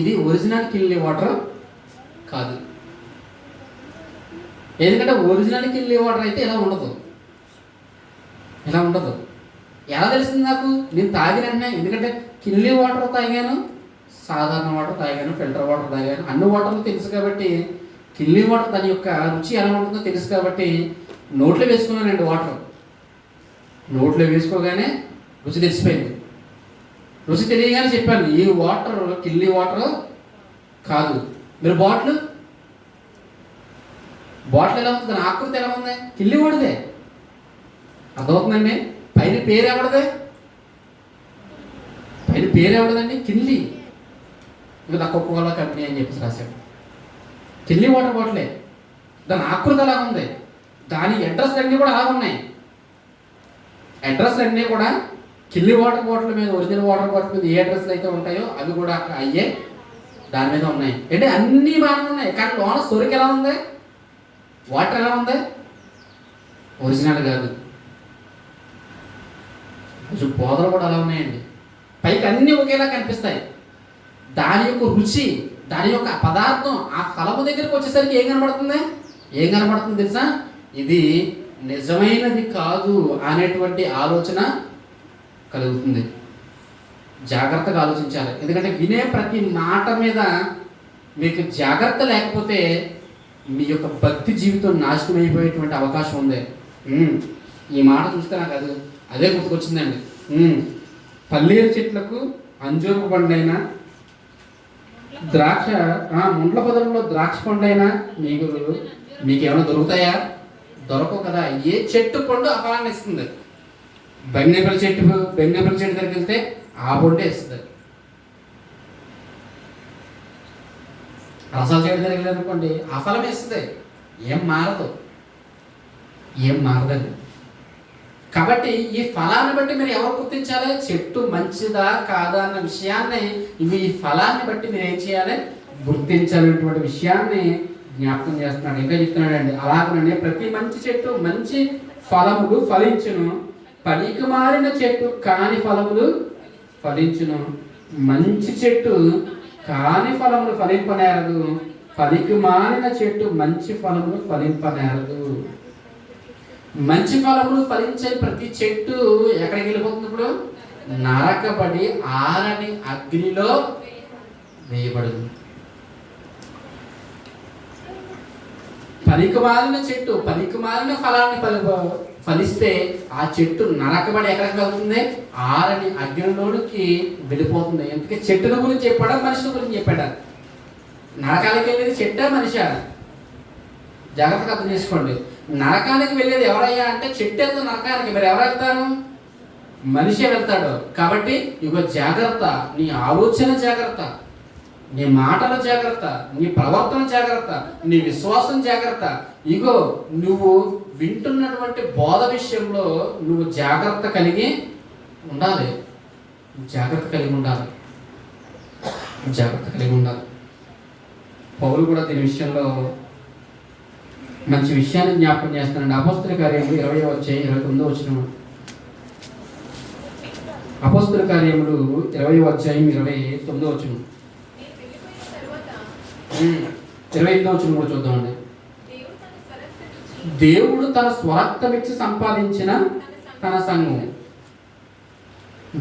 ఇది ఒరిజినల్ కిల్లీ వాటర్ కాదు. ఎందుకంటే ఒరిజినల్ కిల్లీ వాటర్ అయితే ఇలా ఉండదు. ఎలా తెలిసింది నాకు? నేను తాగిన వెంటనే. ఎందుకంటే కిల్లీ వాటర్ తాగాను, సాధారణ వాటర్ తాగాను, ఫిల్టర్ వాటర్ తాగాను, అన్ని వాటర్లు తెలుసు కాబట్టి కిల్లీ వాటర్ దాని యొక్క రుచి ఎలా ఉంటుందో తెలుసు కాబట్టి నోట్లో వేసుకున్నానండి. వాటర్ నోట్లో వేసుకోగానే రుచి తెలిసిపోయింది. రుచి తెలియగానే చెప్పాను, ఈ వాటర్ కిల్లీ వాటర్ కాదు. మీరు బాటిల్ ఎలా ఉంటుంది? ఆకృతి ఎలా ఉంది? కిల్లీ వాడిదే. అర్థమవుతుందండి? పైన పేరు ఎవడదండి? కిల్లీ. ఇక నాకు కోకోకోలా కంపెనీ అని చెప్పేసి రాశాడు. కిల్లీ వాటర్ బాటిలే. దాని ఆకృతి అలాగ ఉంది. దాని అడ్రస్ అన్నీ కూడా అలాగ ఉన్నాయి. అడ్రస్ అన్నీ కూడా కిల్లీ వాటర్ బాటిల్ మీద, ఒరిజినల్ వాటర్ బాటిల్ మీద ఏ అడ్రస్లు అయితే ఉంటాయో అవి కూడా అయ్యే దాని మీద ఉన్నాయి. అంటే అన్నీ బాగానే ఉన్నాయి. కానీ లోన సొరికి ఎలా ఉంది? వాటర్ ఎలా ఉంది? ఒరిజినల్ కాదు. కొంచెం బోధలు కూడా అలా ఉన్నాయండి. పైకి అన్నీ ఒకేలా కనిపిస్తాయి. దాని యొక్క రుచి, దాని యొక్క పదార్థం, ఆ ఫలము దగ్గరికి వచ్చేసరికి ఏం కనబడుతుంది తెలుసా? ఇది నిజమైనది కాదు అనేటువంటి ఆలోచన కలుగుతుంది. జాగ్రత్తగా ఆలోచించాలి. ఎందుకంటే వినే ప్రతి మాట మీద మీకు జాగ్రత్త లేకపోతే మీ యొక్క భక్తి జీవితం నాశనం అయిపోయేటువంటి అవకాశం ఉంది. ఈ మాట చూస్తే నాకు అదే గుర్తుకొచ్చిందండి. పల్లీల చెట్లకు అంజూరపు పండైనా, ద్రాక్ష ముండ్ల పొదల్లో ద్రాక్ష పండైనా మీకేమైనా దొరుకుతాయా? దొరకవు కదా. ఏ చెట్టు పండు ఆ ఫలాన్ని ఇస్తుంది. బెంగనపల్లి చెట్టు దగ్గరికి వెళ్తే ఆ పండే ఇస్తుంది. రసాల చెట్టు దగ్గరికి అనుకోండి ఆ ఫలం ఇస్తుంది. ఏం మారదండి. కాబట్టి ఈ ఫలాన్ని బట్టి మీరు ఎవరు గుర్తించాలి? చెట్టు మంచిదా కాదా అన్న విషయాన్ని ఈ ఫలాన్ని బట్టి మీరు ఏం చేయాలి? గుర్తించాలనేటువంటి విషయాన్ని జ్ఞాపకం చేస్తున్నాడు. ఇంకా చెప్తున్నాడండి, అలాగనే ప్రతి మంచి చెట్టు మంచి ఫలములు ఫలించును, పనికి మారిన చెట్టు కాని ఫలములు ఫలించును. మంచి చెట్టు కాని ఫలములు ఫలింపనేరదు, పనికి మారిన చెట్టు మంచి ఫలములు ఫలింపనేరదు. మంచి ఫలములు ఫలించే ప్రతి చెట్టు ఎక్కడికి వెళ్ళిపోతుంది? ఇప్పుడు నరకబడి ఆరని అగ్నిలో వేయబడింది. పనికిమాలిన చెట్టు పనికిమాలిన ఫలాన్ని ఫలిస్తే ఆ చెట్టు నరకబడి ఎక్కడికి వెళ్తుంది? ఆరని అగ్నిలోనికి వెళ్ళిపోతుంది. ఎందుకంటే చెట్టుల గురించి చెప్పాడా, మనుషుల గురించి చెప్పాడా? నరకాలకి వెళ్ళేది చెట్టా మనిషా? జాగ్రత్తగా అర్థం చేసుకోండి. నరకానికి వెళ్ళేది ఎవరయ్యా అంటే చెట్టు వెళ్తుంది నరకానికి. మరి ఎవరు వెళ్తారు? మనిషే వెళ్తాడు. కాబట్టి ఇగో జాగ్రత్త, నీ ఆలోచన జాగ్రత్త, నీ మాటల జాగ్రత్త, నీ ప్రవర్తన జాగ్రత్త, నీ విశ్వాసం జాగ్రత్త. ఇగో నువ్వు వింటున్నటువంటి బోధ విషయంలో నువ్వు జాగ్రత్త కలిగి ఉండాలి. పౌలు కూడా దీని విషయంలో మంచి విషయాన్ని జ్ఞాపకం చేస్తున్నాడు. అపోస్తల కార్యములు 20:29. అపోస్తల కార్యములు 20:29. 28 కూడా చూద్దామండి. దేవుడు తన స్వరక్తమిచ్చి సంపాదించిన తన సంఘం.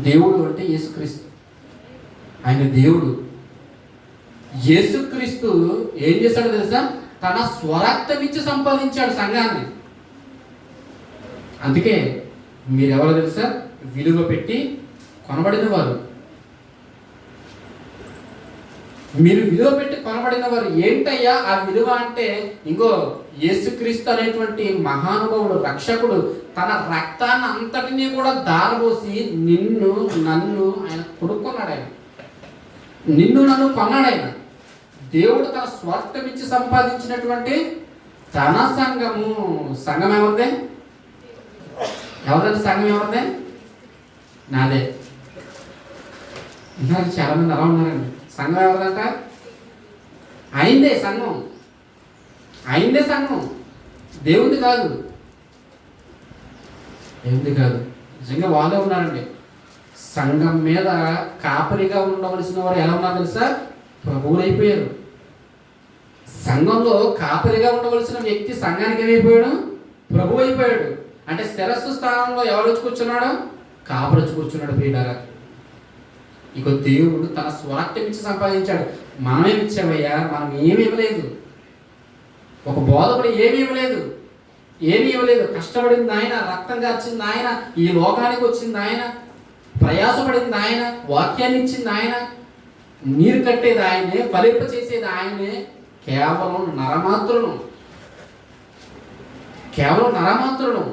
దేవుడు అంటే యేసుక్రీస్తు. ఆయన దేవుడు. యేసుక్రీస్తు ఏం చేశాడో తెలుసా? తన స్వరక్తం ఇచ్చి సంపాదించాడు సంఘాన్ని. అందుకే మీరెవరో తెలుసా? విలువ పెట్టి కొనబడిన వారు. మీరు విలువ పెట్టి కొనబడిన వారు. ఏంటయ్యా ఆ విలువ అంటే, ఇంకో యేసుక్రీస్తు అనేటువంటి మహానుభావుడు, రక్షకుడు తన రక్తాన్ని అంతటినీ కూడా దారబోసి నిన్ను నన్ను ఆయన కొనుక్కున్నాడు. ఆయన నిన్ను నన్ను కొన్నాడు. ఆయన దేవుడు తన స్వార్థం ఇచ్చి సంపాదించినటువంటి తన సంఘము. సంఘం ఎవరిదే? ఎవరిదంటే సంఘం ఎవరిదే? నాదే. ఇంకా చాలా మంది అలా ఉన్నారండి. సంఘం ఎవరిదంట? అయిందే సంఘం. అయిందే సంఘం, దేవుడిది కాదు. దేవుడిది కాదు. నిజంగా వాళ్ళే ఉన్నారండి. సంఘం మీద కాపరిగా ఉండవలసిన వారు ఎలా ఉన్నారు తెలుసా? ప్రభువులు అయిపోయారు. సంఘంలో కాపరిగా ఉండవలసిన వ్యక్తి సంఘానికి ఏమైపోయాడు? ప్రభు అయిపోయాడు. అంటే శిరస్సు స్థానంలో ఎవరు వచ్చి కూర్చున్నాడు? కాపరి వచ్చి కూర్చున్నాడు. ప్రియులారా, ఇక దేవుడు తన స్వార్థం ఇచ్చి సంపాదించాడు. మనమేమి ఇచ్చామయ్యా? మనం ఏమి ఇవ్వలేదు. ఒక బోధకుడు ఏమి ఇవ్వలేదు, ఏమి ఇవ్వలేదు. కష్టపడింది ఆయన, రక్తం కార్చింది ఆయన, ఈ లోకానికి వచ్చింది ఆయన, ప్రయాసపడింది ఆయన, వాక్యాన్ని ఇచ్చింది ఆయన, నీరు కట్టేది ఆయనే, ఫలింప చేసేది ఆయనే. కేవలం నరమాత్రులను, కేవలం నరమాత్రులను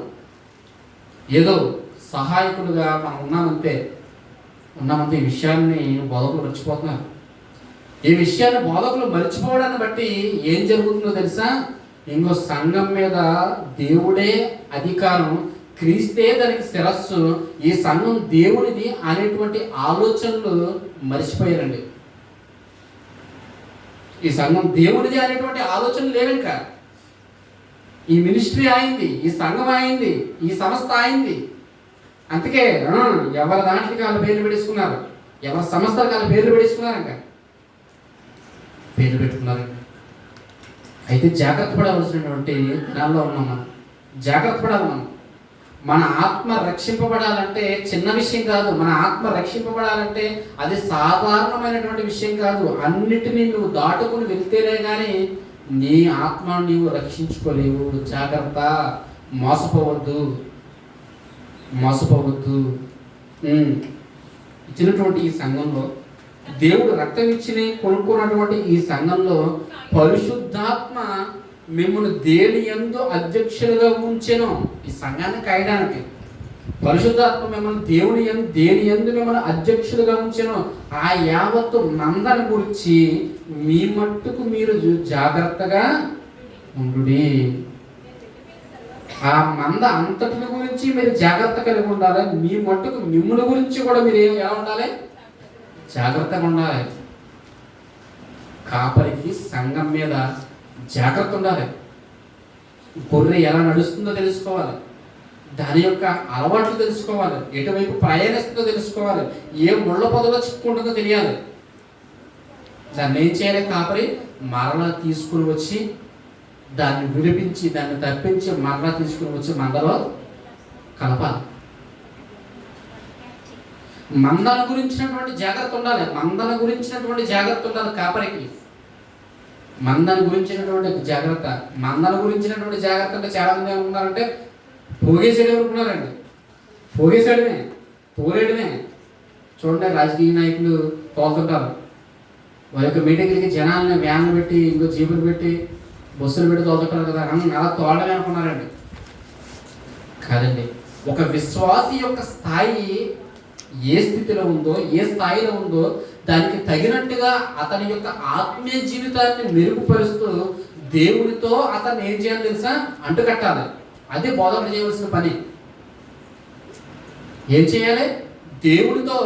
ఏదో సహాయకులుగా మనం ఉన్నామంతే. ఈ విషయాన్ని బోధకులు మర్చిపోతున్నారు. ఈ విషయాన్ని బోధకులు మర్చిపోవడాన్ని బట్టి ఏం జరుగుతుందో తెలుసా? ఇంకో సంఘం మీద దేవుడే అధికారం, క్రీస్తే దానికి శిరస్సు, ఈ సంఘం దేవునిది అనేటువంటి ఆలోచనలు మర్చిపోయారండి. ఈ సంఘం దేవునిది అనేటువంటి ఆలోచనలు లేవు. ఇంకా ఈ మినిస్ట్రీ అయింది, ఈ సంఘం అయింది, ఈ సంస్థ అయింది. అందుకే ఎవరి దాంట్లోకి వాళ్ళ పేర్లు పెట్టేసుకున్నారు, ఎవరి సంస్థలకు వాళ్ళ పేర్లు పెట్టేసుకున్నారు, ఇంకా పేర్లు పెట్టుకున్నారండి. అయితే జాగ్రత్త పడవలసినటువంటి దినాల్లో ఉన్నాం మనం. జాగ్రత్త పడాలి మనం. మన ఆత్మ రక్షింపబడాలంటే చిన్న విషయం కాదు. మన ఆత్మ రక్షింపబడాలంటే అది సాధారణమైనటువంటి విషయం కాదు. అన్నిటినీ నువ్వు దాటుకుని వెళ్తేనే కానీ నీ ఆత్మను నీవు రక్షించుకోలేవు. జాగ్రత్త, మోసపోవద్దు. ఇచ్చినటువంటి ఈ సంఘంలో, దేవుడు రక్తం ఇచ్చి కొనుక్కున్నటువంటి ఈ సంఘంలో పరిశుద్ధాత్మ మిమ్మల్ని దేని యందు అధ్యక్షులుగా ఉంచెను. ఈ సంఘాన్ని కాయడానికి పరిశుద్ధాత్మ మిమ్మల్ని దేని యందు మిమ్మల్ని అధ్యక్షులుగా ఉంచెను. ఆ యావత్తు మందని గురించి మీ మట్టుకు మీరు జాగ్రత్తగా ఉండుడి. ఆ మంద అంతటిని గురించి మీరు జాగ్రత్త కలిగి ఉండాలి. మీ మట్టుకు మిమ్మల్ని గురించి కూడా మీరు ఎలా ఉండాలి? జాగ్రత్తగా ఉండాలి. కాపరికి సంఘం మీద జాగ్రత్త ఉండాలి. గొర్రె ఎలా నడుస్తుందో తెలుసుకోవాలి, దాని యొక్క అలవాట్లు తెలుసుకోవాలి, ఎటువైపు ప్రయాణిస్తుందో తెలుసుకోవాలి, ఏ ముళ్ళ పొదలో చిక్కుంటుందో తెలియాలి. దాన్ని ఏం చేయాలి? కాపరి మరలా తీసుకుని వచ్చి దాన్ని విడిపించి, దాన్ని తప్పించి మరలా తీసుకుని వచ్చి మందలో కలపాలి. మందల గురించినటువంటి జాగ్రత్త ఉండాలి. మందల గురించినటువంటి జాగ్రత్త ఉండాలి కాపరికి. మందల గురించినటువంటి జాగ్రత్త. మందల గురించినటువంటి జాగ్రత్త అంటే చాలా మంది ఏమన్నారంటే పోగేసేయడం అనుకున్నారండి. పోగేసేయడమే, తోలేయడమే. చూడండి, రాజకీయ నాయకులు తోలుతుంటారు. వారి యొక్క మీటింగ్లకి జనాలని వ్యాన్లు పెట్టి, ఇంకో జీపులు పెట్టి, బస్సులు పెట్టి తోలుతుంటారు కదా. అలా తోలడమే అనుకున్నారండి. కాదండి. ఒక విశ్వాసి యొక్క స్థాయి ఏ స్థితిలో ఉందో, ఏ స్థాయిలో ఉందో దానికి తగినట్టుగా అతని యొక్క ఆత్మీయ జీవితాన్ని మెరుగుపరుస్తూ దేవునితో అతన్ని ఏం చేయాలి తెలుసా? అంటుకట్టాలి. అదే బోధకుడు చేయవలసిన పని. ఏం చేయాలి? దేవునితో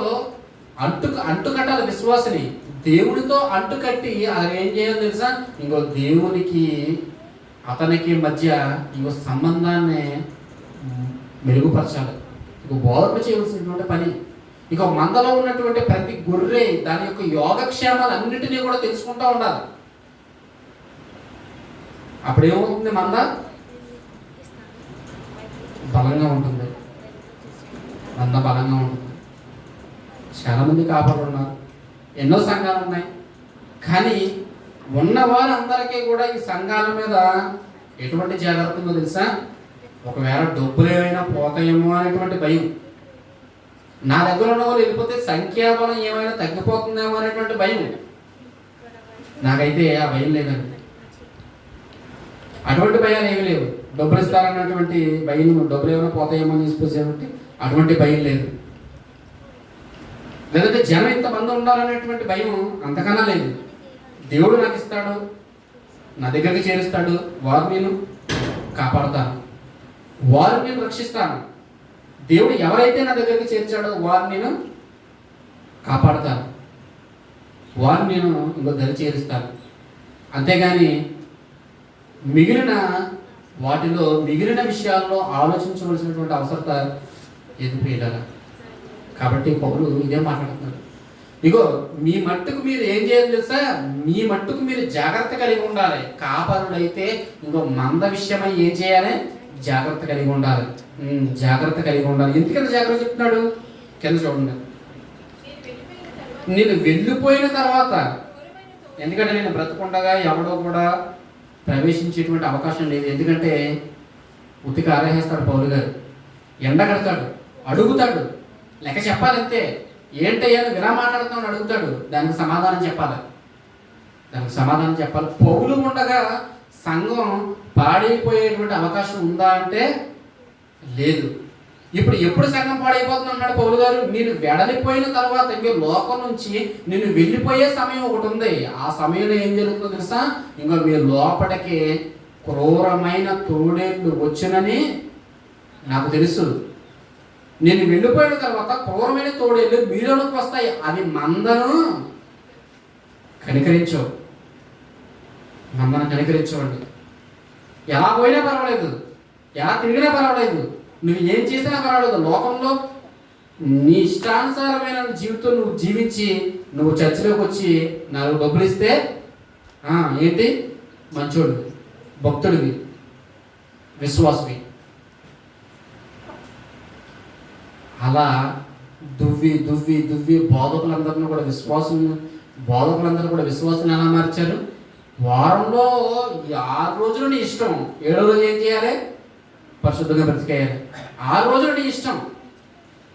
అంటుకట్టాలి విశ్వాసిని. దేవునితో అంటుకట్టి అది ఏం చేయాలి తెలుసా? ఇంకో దేవునికి అతనికి మధ్య ఇంకో సంబంధాన్ని మెరుగుపరచాలి. ఇంకో బోధకుడు చేయవలసినటువంటి పని. ఇక మందలో ఉన్నటువంటి ప్రతి గొర్రె దాని యొక్క యోగక్షేమాలు అన్నిటినీ కూడా తెలుసుకుంటూ ఉండాలి. అప్పుడేమవుతుంది? మంద బలంగా ఉంటుంది. మంద బలంగా ఉంటుంది. చాలామంది కాపాడు ఉన్నారు, ఎన్నో సంఘాలు ఉన్నాయి. కానీ ఉన్నవారందరికీ కూడా ఈ సంఘాల మీద ఎటువంటి జాగ్రత్త ఉందో తెలుసా? ఒకవేళ డబ్బులు ఏమైనా పోతాయేమో అనేటువంటి భయం. నా దగ్గర ఉన్న వాళ్ళు వెళ్ళిపోతే సంఖ్యాబలం ఏమైనా తగ్గిపోతుందేమో అనేటువంటి భయం. నాకైతే ఆ భయం లేదండి. అటువంటి భయాలు ఏమి లేవు. డబ్బులు ఇస్తారన్నటువంటి భయం, డబ్బులు ఏమైనా పోతాయేమో అని తీసుకొచ్చేటువంటి అటువంటి భయం లేదు. లేదంటే జనం ఇంతమంది ఉండాలనేటువంటి భయం అంతకన్నా లేదు. దేవుడు నాకు ఇస్తాడు, నా దగ్గరికి చేరుస్తాడు, వారు నేను కాపాడుతాను, వారు నేను రక్షిస్తాను. దేవుడు ఎవరైతే నా దగ్గరికి చేర్చాడో వారు నేను కాపాడుతాను, వారు నేను ఇంకో దరి చేరుస్తాను. అంతేగాని మిగిలిన వాటిలో మిగిలిన విషయాల్లో ఆలోచించవలసినటువంటి అవసరత ఎదురు. కాబట్టి పౌలు ఇదే మాట్లాడుతున్నారు. ఇగో మీ మట్టుకు మీరు ఏం చేయాలి తెలుసా? మీ మట్టుకు మీరు జాగ్రత్త కలిగి ఉండాలి. కాపరులైతే ఇంకో మంద విషయమై ఏం చేయాలి? జాగ్రత్త కలిగి ఉండాలి. జాగ్రత్త కలిగి ఉండాలి. ఎందుకంటే జాగ్రత్త చెప్తున్నాడు కింద చూడండి. నేను వెళ్ళిపోయిన తర్వాత, ఎందుకంటే నేను బ్రతుకుండగా ఎవడో కూడా ప్రవేశించేటువంటి అవకాశం లేదు. ఎందుకంటే ఉతికి ఆరేస్తాడు పౌలు గారు, ఎండ కడతాడు, అడుగుతాడు, లెక్క చెప్పాలంతే. ఏంటయ్యా నువ్వు ఇలా మాట్లాడుతామని అడుగుతాడు, దానికి సమాధానం చెప్పాలి. పౌలు ఉండగా సంఘం పాడైపోయేటువంటి అవకాశం ఉందా అంటే లేదు. ఇప్పుడు ఎప్పుడు సంఘం పాడైపోతుంది అన్నాడు పౌలు గారు? నేను వెడలిపోయిన తర్వాత, ఇంకో లోకం నుంచి నేను వెళ్ళిపోయే సమయం ఒకటి ఉంది. ఆ సమయంలో ఏం జరుగుతుందో తెలుసా? ఇంకో మీ లోపలికి క్రూరమైన తోడేళ్ళు వచ్చునని నాకు తెలుసు. నేను వెళ్ళిపోయిన తర్వాత క్రూరమైన తోడేళ్ళు మీలోకి వస్తాయి. అవి మందను కనికరించవండి. ఎలా పోయినా పర్వాలేదు, ఎలా తిరిగినా పర్వాలేదు, నువ్వు ఏం చేసినా పర్వాలేదు. లోకంలో నీ ఇష్టానుసారమైన జీవితం నువ్వు జీవించి నువ్వు చర్చిలోకి వచ్చి 4 డబ్బులు ఇస్తే ఏంటి? మంచోడు, భక్తుడివి, విశ్వాసవి. అలా దువ్వి బోధకులందరూ కూడా విశ్వాసం ఎలా మార్చారు? వారంలో 6 రోజులు నీ ఇష్టం, 7వ రోజు ఏం చేయాలి? పరిశుద్ధంగా బ్రతికేయాలి. 6 రోజులు నీ ఇష్టం,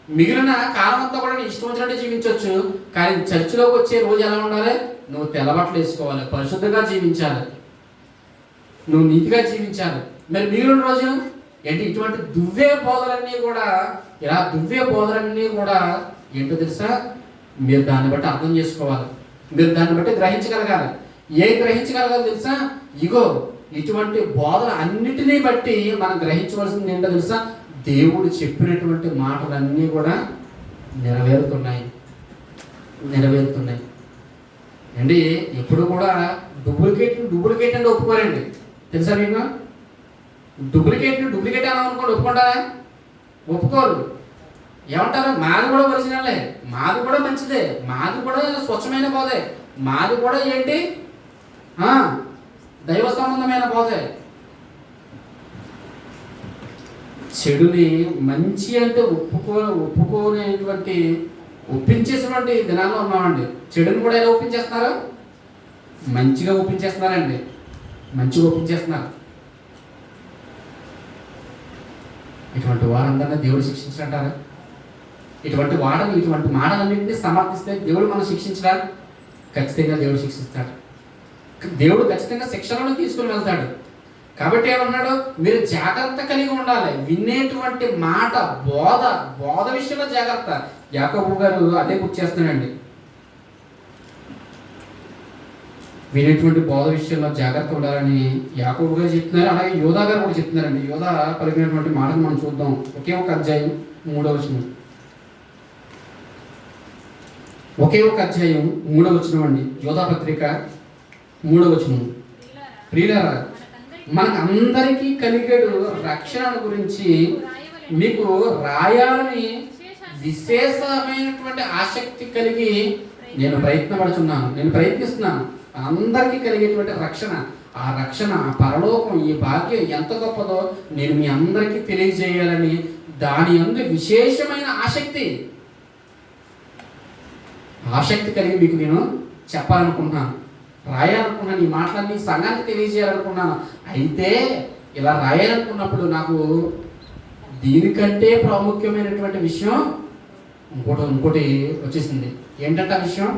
మిగిలిన కాలం అంతా కూడా నీ ఇష్టం వచ్చినట్టు జీవించవచ్చు. కానీ చర్చిలోకి వచ్చే రోజు ఎలా ఉండాలి? నువ్వు తెల్లబట్టలు వేసుకోవాలి, పరిశుద్ధంగా జీవించాలి, నువ్వు నీతిగా జీవించాలి. మరి మిగిలిన రోజు ఏంటి? ఇటువంటి దువ్వే బోధలన్నీ కూడా ఏంటో తెలుసా? మీరు దాన్ని బట్టి అర్థం చేసుకోవాలి, మీరు దాన్ని బట్టి గ్రహించగలగాలి. ఏం గ్రహించగలగాలి తెలుసా? ఇగో ఇటువంటి బోధన అన్నిటినీ బట్టి మనం గ్రహించవలసింది ఏంటో తెలుసా? దేవుడు చెప్పినటువంటి మాటలన్నీ కూడా నెరవేరుతున్నాయి అండి. ఎప్పుడు కూడా డూప్లికేట్ అంటే ఒప్పుకోరండి. తెలుసా మీకు? డూప్లికేట్ అని అనుకోండి, ఒప్పుకుంటారా? ఒప్పుకోరు. ఏమంటారు? మాది కూడా ఒరిజినలే, మాది కూడా మంచిదే, మాది కూడా స్వచ్ఛమైన బోధే, మాది కూడా ఏంటి? దైవ సంబంధమైన బోధే. చెడుని మంచి అంటే ఒప్పుకోనేటువంటి ఒప్పించేసినటువంటి దినాల్లో ఉన్నామండి. చెడుని కూడా ఎలా ఒప్పించేస్తున్నారు? మంచిగా ఒప్పించేస్తున్నారండి, మంచిగా ఒప్పించేస్తున్నారు. ఇటువంటి వారందరినీ దేవుడు శిక్షించాలంటారా? ఇటువంటి మాటలన్నింటినీ సమర్థిస్తే దేవుడు మనం శిక్షించడా? ఖచ్చితంగా దేవుడు శిక్షిస్తాడు. దేవుడు ఖచ్చితంగా శిక్షలను తీసుకుని వెళ్తాడు. కాబట్టి ఏమన్నాడు? మీరు జాగ్రత్త కలిగి ఉండాలి. వినేటువంటి మాట బోధ విషయంలో జాగ్రత్త. యాకోబు గారు అదే గుర్తు చేస్తున్నాడండి. వినేటువంటి బోధ విషయంలో జాగ్రత్త ఉండాలని యాకోబు గారు చెప్తున్నారు. అలాగే యోధా గారు కూడా చెప్తున్నారండి. యోధా పలికినటువంటి మాటను మనం చూద్దాం. ఒకే ఒక అధ్యాయం 3వ వచనం. ఒకే ఒక అధ్యాయం 3వ వచనం అండి. యోధా పత్రిక 3వ వచనం. ప్రియులారా, మనకు అందరికీ కలిగేడు రక్షణ గురించి మీకు రాయాలని విశేషమైనటువంటి ఆసక్తి కలిగి నేను ప్రయత్నిస్తున్నాను. అందరికీ కలిగేటువంటి రక్షణ, ఆ రక్షణ, ఆ పరలోకం, ఈ భాగ్యం ఎంత గొప్పదో నేను మీ అందరికీ తెలియజేయాలని దాని యందు విశేషమైన ఆసక్తి కలిగి మీకు నేను చెప్పాలనుకుంటున్నాను. రాయాలనుకున్నాను, ఈ మాటలన్నీ సంఘానికి తెలియజేయాలనుకున్నాను. అయితే ఇలా రాయాలనుకున్నప్పుడు నాకు దీనికంటే ప్రాముఖ్యమైనటువంటి విషయం ఇంకోటి వచ్చేసింది. ఏంటంటే ఆ విషయం,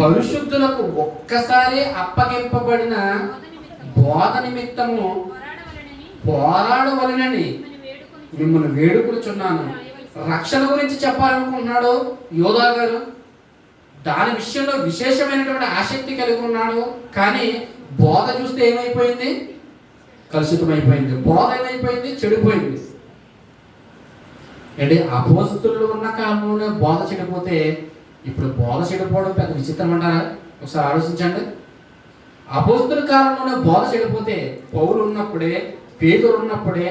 పరిశుద్ధులకు ఒక్కసారి అప్పగింపబడిన బోధ నిమిత్తము పోరాడవలెనని మిమ్మల్ని వేడుకొనుచున్నాను. రక్షణ గురించి చెప్పాలనుకుంటున్నాడు యోధా గారు. దాని విషయంలో విశేషమైనటువంటి ఆసక్తి కలిగి ఉన్నాడు. కానీ బోధ చూస్తే ఏమైపోయింది? కలుషితమైపోయింది. బోధ ఏమైపోయింది? చెడిపోయింది. అంటే అపోస్తులు ఉన్న కాలంలోనే బోధ చెడిపోతే ఇప్పుడు బోధ చెడిపోవడం పెద్ద విచిత్రం అంటారా? ఒకసారి ఆలోచించండి. అపోస్తుల కాలంలోనే బోధ చెడిపోతే, పౌలు ఉన్నప్పుడే, పేతురు ఉన్నప్పుడే,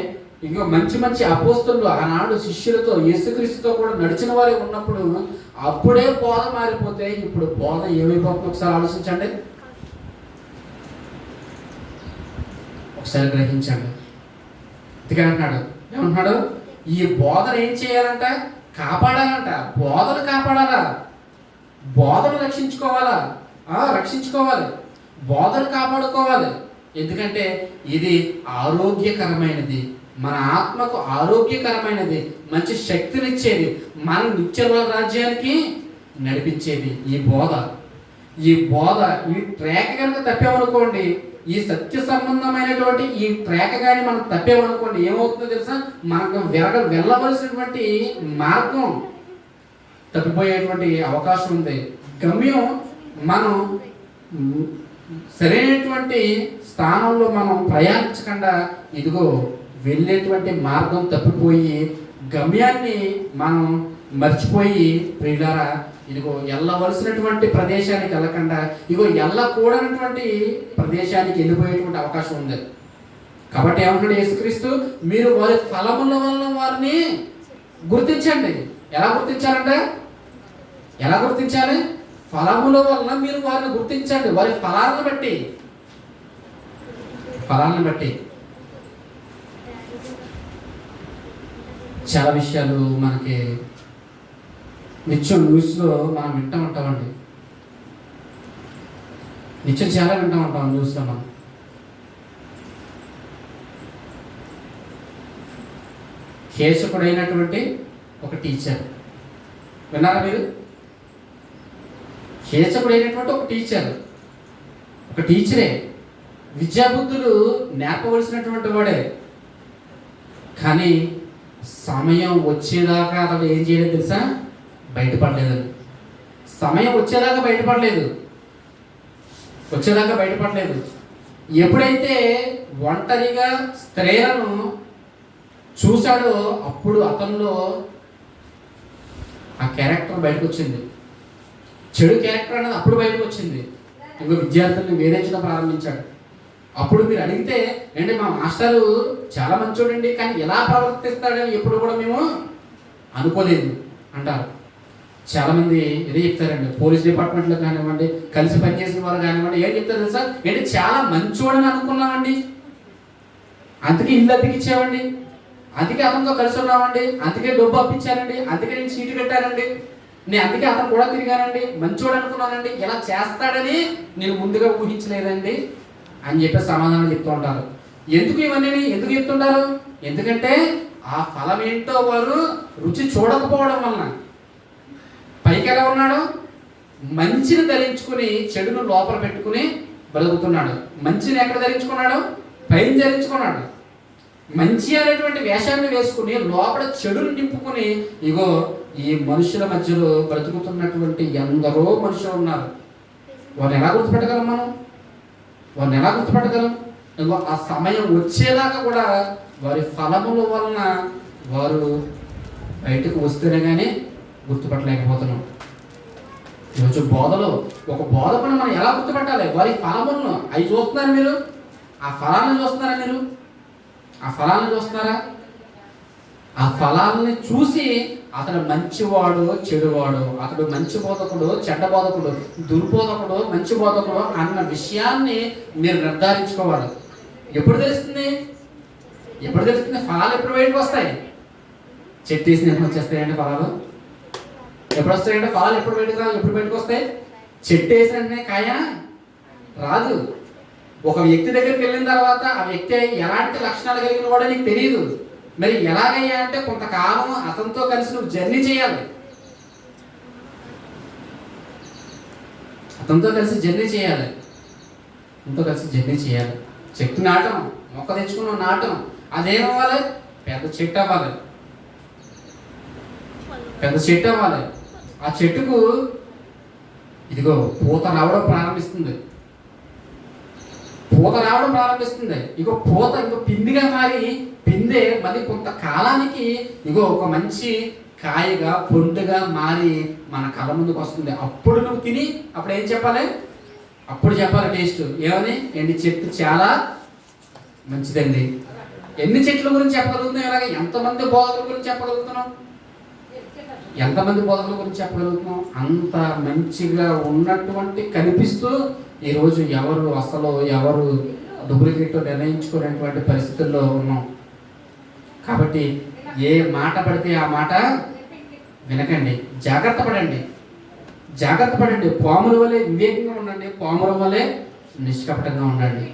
ఇంకా మంచి మంచి అపోస్తులు ఆనాడు శిష్యులతో యేసుక్రీస్తుతో కూడా నడిచిన వారే ఉన్నప్పుడు అప్పుడే బోధ మారిపోతే ఇప్పుడు బోధ ఏమైపోతుంది? ఒకసారి ఆలోచించండి, ఒకసారి గ్రహించండి. అందుకే అంటున్నాడు, ఏమంటున్నాడు? ఈ బోధన ఏం చేయాలంట? కాపాడాలంట. బోధను కాపాడాలా? బోధను రక్షించుకోవాలా? రక్షించుకోవాలి. బోధను కాపాడుకోవాలి. ఎందుకంటే ఇది ఆరోగ్యకరమైనది, మన ఆత్మకు ఆరోగ్యకరమైనది, మంచి శక్తినిచ్చేది, మన నిత్య రాజ్యానికి నడిపించేది ఈ బోధ. ఈ బోధ, ఈ ట్రాక్ కనుక తప్పామనుకోండి, ఈ సత్య సంబంధమైనటువంటి ఈ ట్రాక్ కానీ మనం తప్పామనుకోండి, ఏమవుతుందో తెలుసా? మనకు వెళ్ళవలసినటువంటి మార్గం తప్పిపోయేటువంటి అవకాశం ఉంది. గమ్యం మనం సరైనటువంటి స్థానంలో మనం ప్రయాణించకుండా ఇదిగో వెళ్ళేటువంటి మార్గం తప్పిపోయి గమ్యాన్ని మనం మర్చిపోయి, ప్రియులారా, ఇదిగో వెళ్ళవలసినటువంటి ప్రదేశానికి వెళ్ళకుండా ఇదిగో వెళ్ళకూడనటువంటి ప్రదేశానికి వెళ్ళిపోయేటువంటి అవకాశం ఉంది. కాబట్టి ఏమంటాడు యేసుక్రీస్తు? మీరు వారి ఫలముల వల్ల వారిని గుర్తించండి. ఎలా గుర్తించాలంటే, ఎలా గుర్తించాలి? ఫలముల వలన మీరు వారిని గుర్తించండి. వారి ఫలాలను బట్టి చాలా విషయాలు మనకి నిత్యం న్యూస్లో మనం వింటూ ఉంటామండి. నిత్యం చాలా వింటూ ఉంటాం న్యూస్లో. మనం కేశకుడైనటువంటి ఒక టీచర్ విన్నారా మీరు? కేశకుడైనటువంటి ఒక టీచరే, విద్యాబుద్ధులు నేర్పవలసినటువంటి వాడే. కానీ సమయం వచ్చేదాకా అతడు ఏం చేయలేదు తెలుసా? బయటపడలేదని. సమయం వచ్చేదాకా బయటపడలేదు. ఎప్పుడైతే ఒంటరిగా స్త్రీలను చూశాడో అప్పుడు అతనిలో ఆ క్యారెక్టర్ బయటకు వచ్చింది. చెడు క్యారెక్టర్ అనేది అప్పుడు బయటకు వచ్చింది. ఇంకో విద్యార్థుల్ని వేధించడం ప్రారంభించాడు. అప్పుడు మీరు అడిగితే, అంటే మా మాస్టరు చాలా మంచోడండి, కానీ ఎలా ప్రవర్తిస్తాడని ఎప్పుడు కూడా మేము అనుకోలేదు అంటారు. చాలామంది ఇదే చెప్తారండి. పోలీస్ డిపార్ట్మెంట్లో కానివ్వండి, కలిసి పనిచేసిన వారు కానివ్వండి, ఏం చెప్తారు తెలుసా? ఏంటి చాలా మంచోడని అనుకున్నామండి, అందుకే ఇల్లు అతికిచ్చామండి, అందుకే అతనితో కలిసి ఉన్నామండి, అందుకే డబ్బు అప్పించానండి, అందుకే నేను సీటు కట్టానండి, నేను అందుకే అతను కూడా తిరిగానండి, మంచోడు అనుకున్నానండి, ఇలా చేస్తాడని నేను ముందుగా ఊహించలేదండి అని చెప్పి సమాధానం చెప్తూ ఉంటారు. ఎందుకు ఇవన్నీ ఎందుకు చెప్తుంటారు? ఎందుకంటే ఆ ఫలం ఏంటో వారు రుచి చూడకపోవడం వలన. పైకి ఎలా ఉన్నాడు? మంచిని ధరించుకుని చెడును లోపల పెట్టుకుని బ్రతుకుతున్నాడు. మంచిని ఎక్కడ ధరించుకున్నాడు? పైన ధరించుకున్నాడు. మంచి అనేటువంటి వేషాన్ని వేసుకుని లోపల చెడును నింపుకుని ఇగో ఈ మనుషుల మధ్యలో బ్రతుకుతున్నటువంటి ఎందరో మనుషులు ఉన్నారు. వారిని ఎలా గుర్తుపెట్టగలం మనం? ఇంకో ఆ సమయం వచ్చేదాకా కూడా వారి ఫలముల వలన వారు బయటకు వస్తేనే కానీ గుర్తుపట్టలేకపోతున్నాం. ఈరోజు బోధలో ఒక బోధకుని మనం ఎలా గుర్తుపట్టాలి? వారి ఫలములను అవి చూస్తున్నారు మీరు? ఆ ఫలాలను చూస్తున్నారా మీరు? ఆ ఫలాలని చూసి అతడు మంచివాడు చెడువాడు, అతడు మంచి బోధకుడు చెడ్డ బోధకుడు, దుర్బోధకుడు మంచి బోధకుడు అన్న విషయాన్ని మీరు నిర్ధారించుకోవాలి. ఎప్పుడు తెలుస్తుంది? ఫలాలు ఎప్పుడు బయటకు వస్తాయి? చెట్టు వేసిన ఎప్పుడు వచ్చేస్తాయండి ఫలాలు? ఎప్పుడు వస్తాయంటే ఫలాలు ఎప్పుడు బయటకు వస్తాయి? చెట్టు వేసిననే కాయ రాదు. ఒక వ్యక్తి దగ్గరికి వెళ్ళిన తర్వాత ఆ వ్యక్తి ఎలాంటి లక్షణాలు కలిగిన వాడో నీకు తెలియదు. మరి ఎలాగయ్యా అంటే కొంతకాలం అతనితో కలిసి నువ్వు జర్నీ చేయాలి. అతనితో కలిసి జర్నీ చేయాలి. చెట్టు నాటం, మొక్క తెచ్చుకున్న నాటం, అదేమవ్వాలి? పెద్ద చెట్టు అవ్వాలి. ఆ చెట్టుకు ఇదిగో పూత రావడం ప్రారంభిస్తుంది. ఇగో పూత పిందిగా మారి పిందె మళ్ళీ కొంతకాలానికి ఇగో ఒక మంచి కాయగా పొండుగా మారి మన కళ్ళ ముందుకు వస్తుంది. అప్పుడు నువ్వు తిని అప్పుడు ఏం చెప్పాలి? అప్పుడు చెప్పాలి టేస్ట్ ఏమని? ఎండి చెట్టు చాలా మంచిదండి. ఎన్ని చెట్ల గురించి చెప్పగలుగుతున్నాం? ఇలాగ ఎంతమంది బోధకుల గురించి చెప్పగలుగుతున్నాం? అంత మంచిగా ఉన్నటువంటి కనిపిస్తూ ఈరోజు ఎవరు అసలు ఎవరు డూప్లికేట్ నిర్ణయించుకునేటువంటి పరిస్థితుల్లో ఉన్నాం. కాబట్టి ఏ మాట పడితే ఆ మాట వినకండి. జాగ్రత్త పడండి. పాముల వలె వివేకంగా ఉండండి. పాముల వలె నిష్కపటంగా ఉండండి.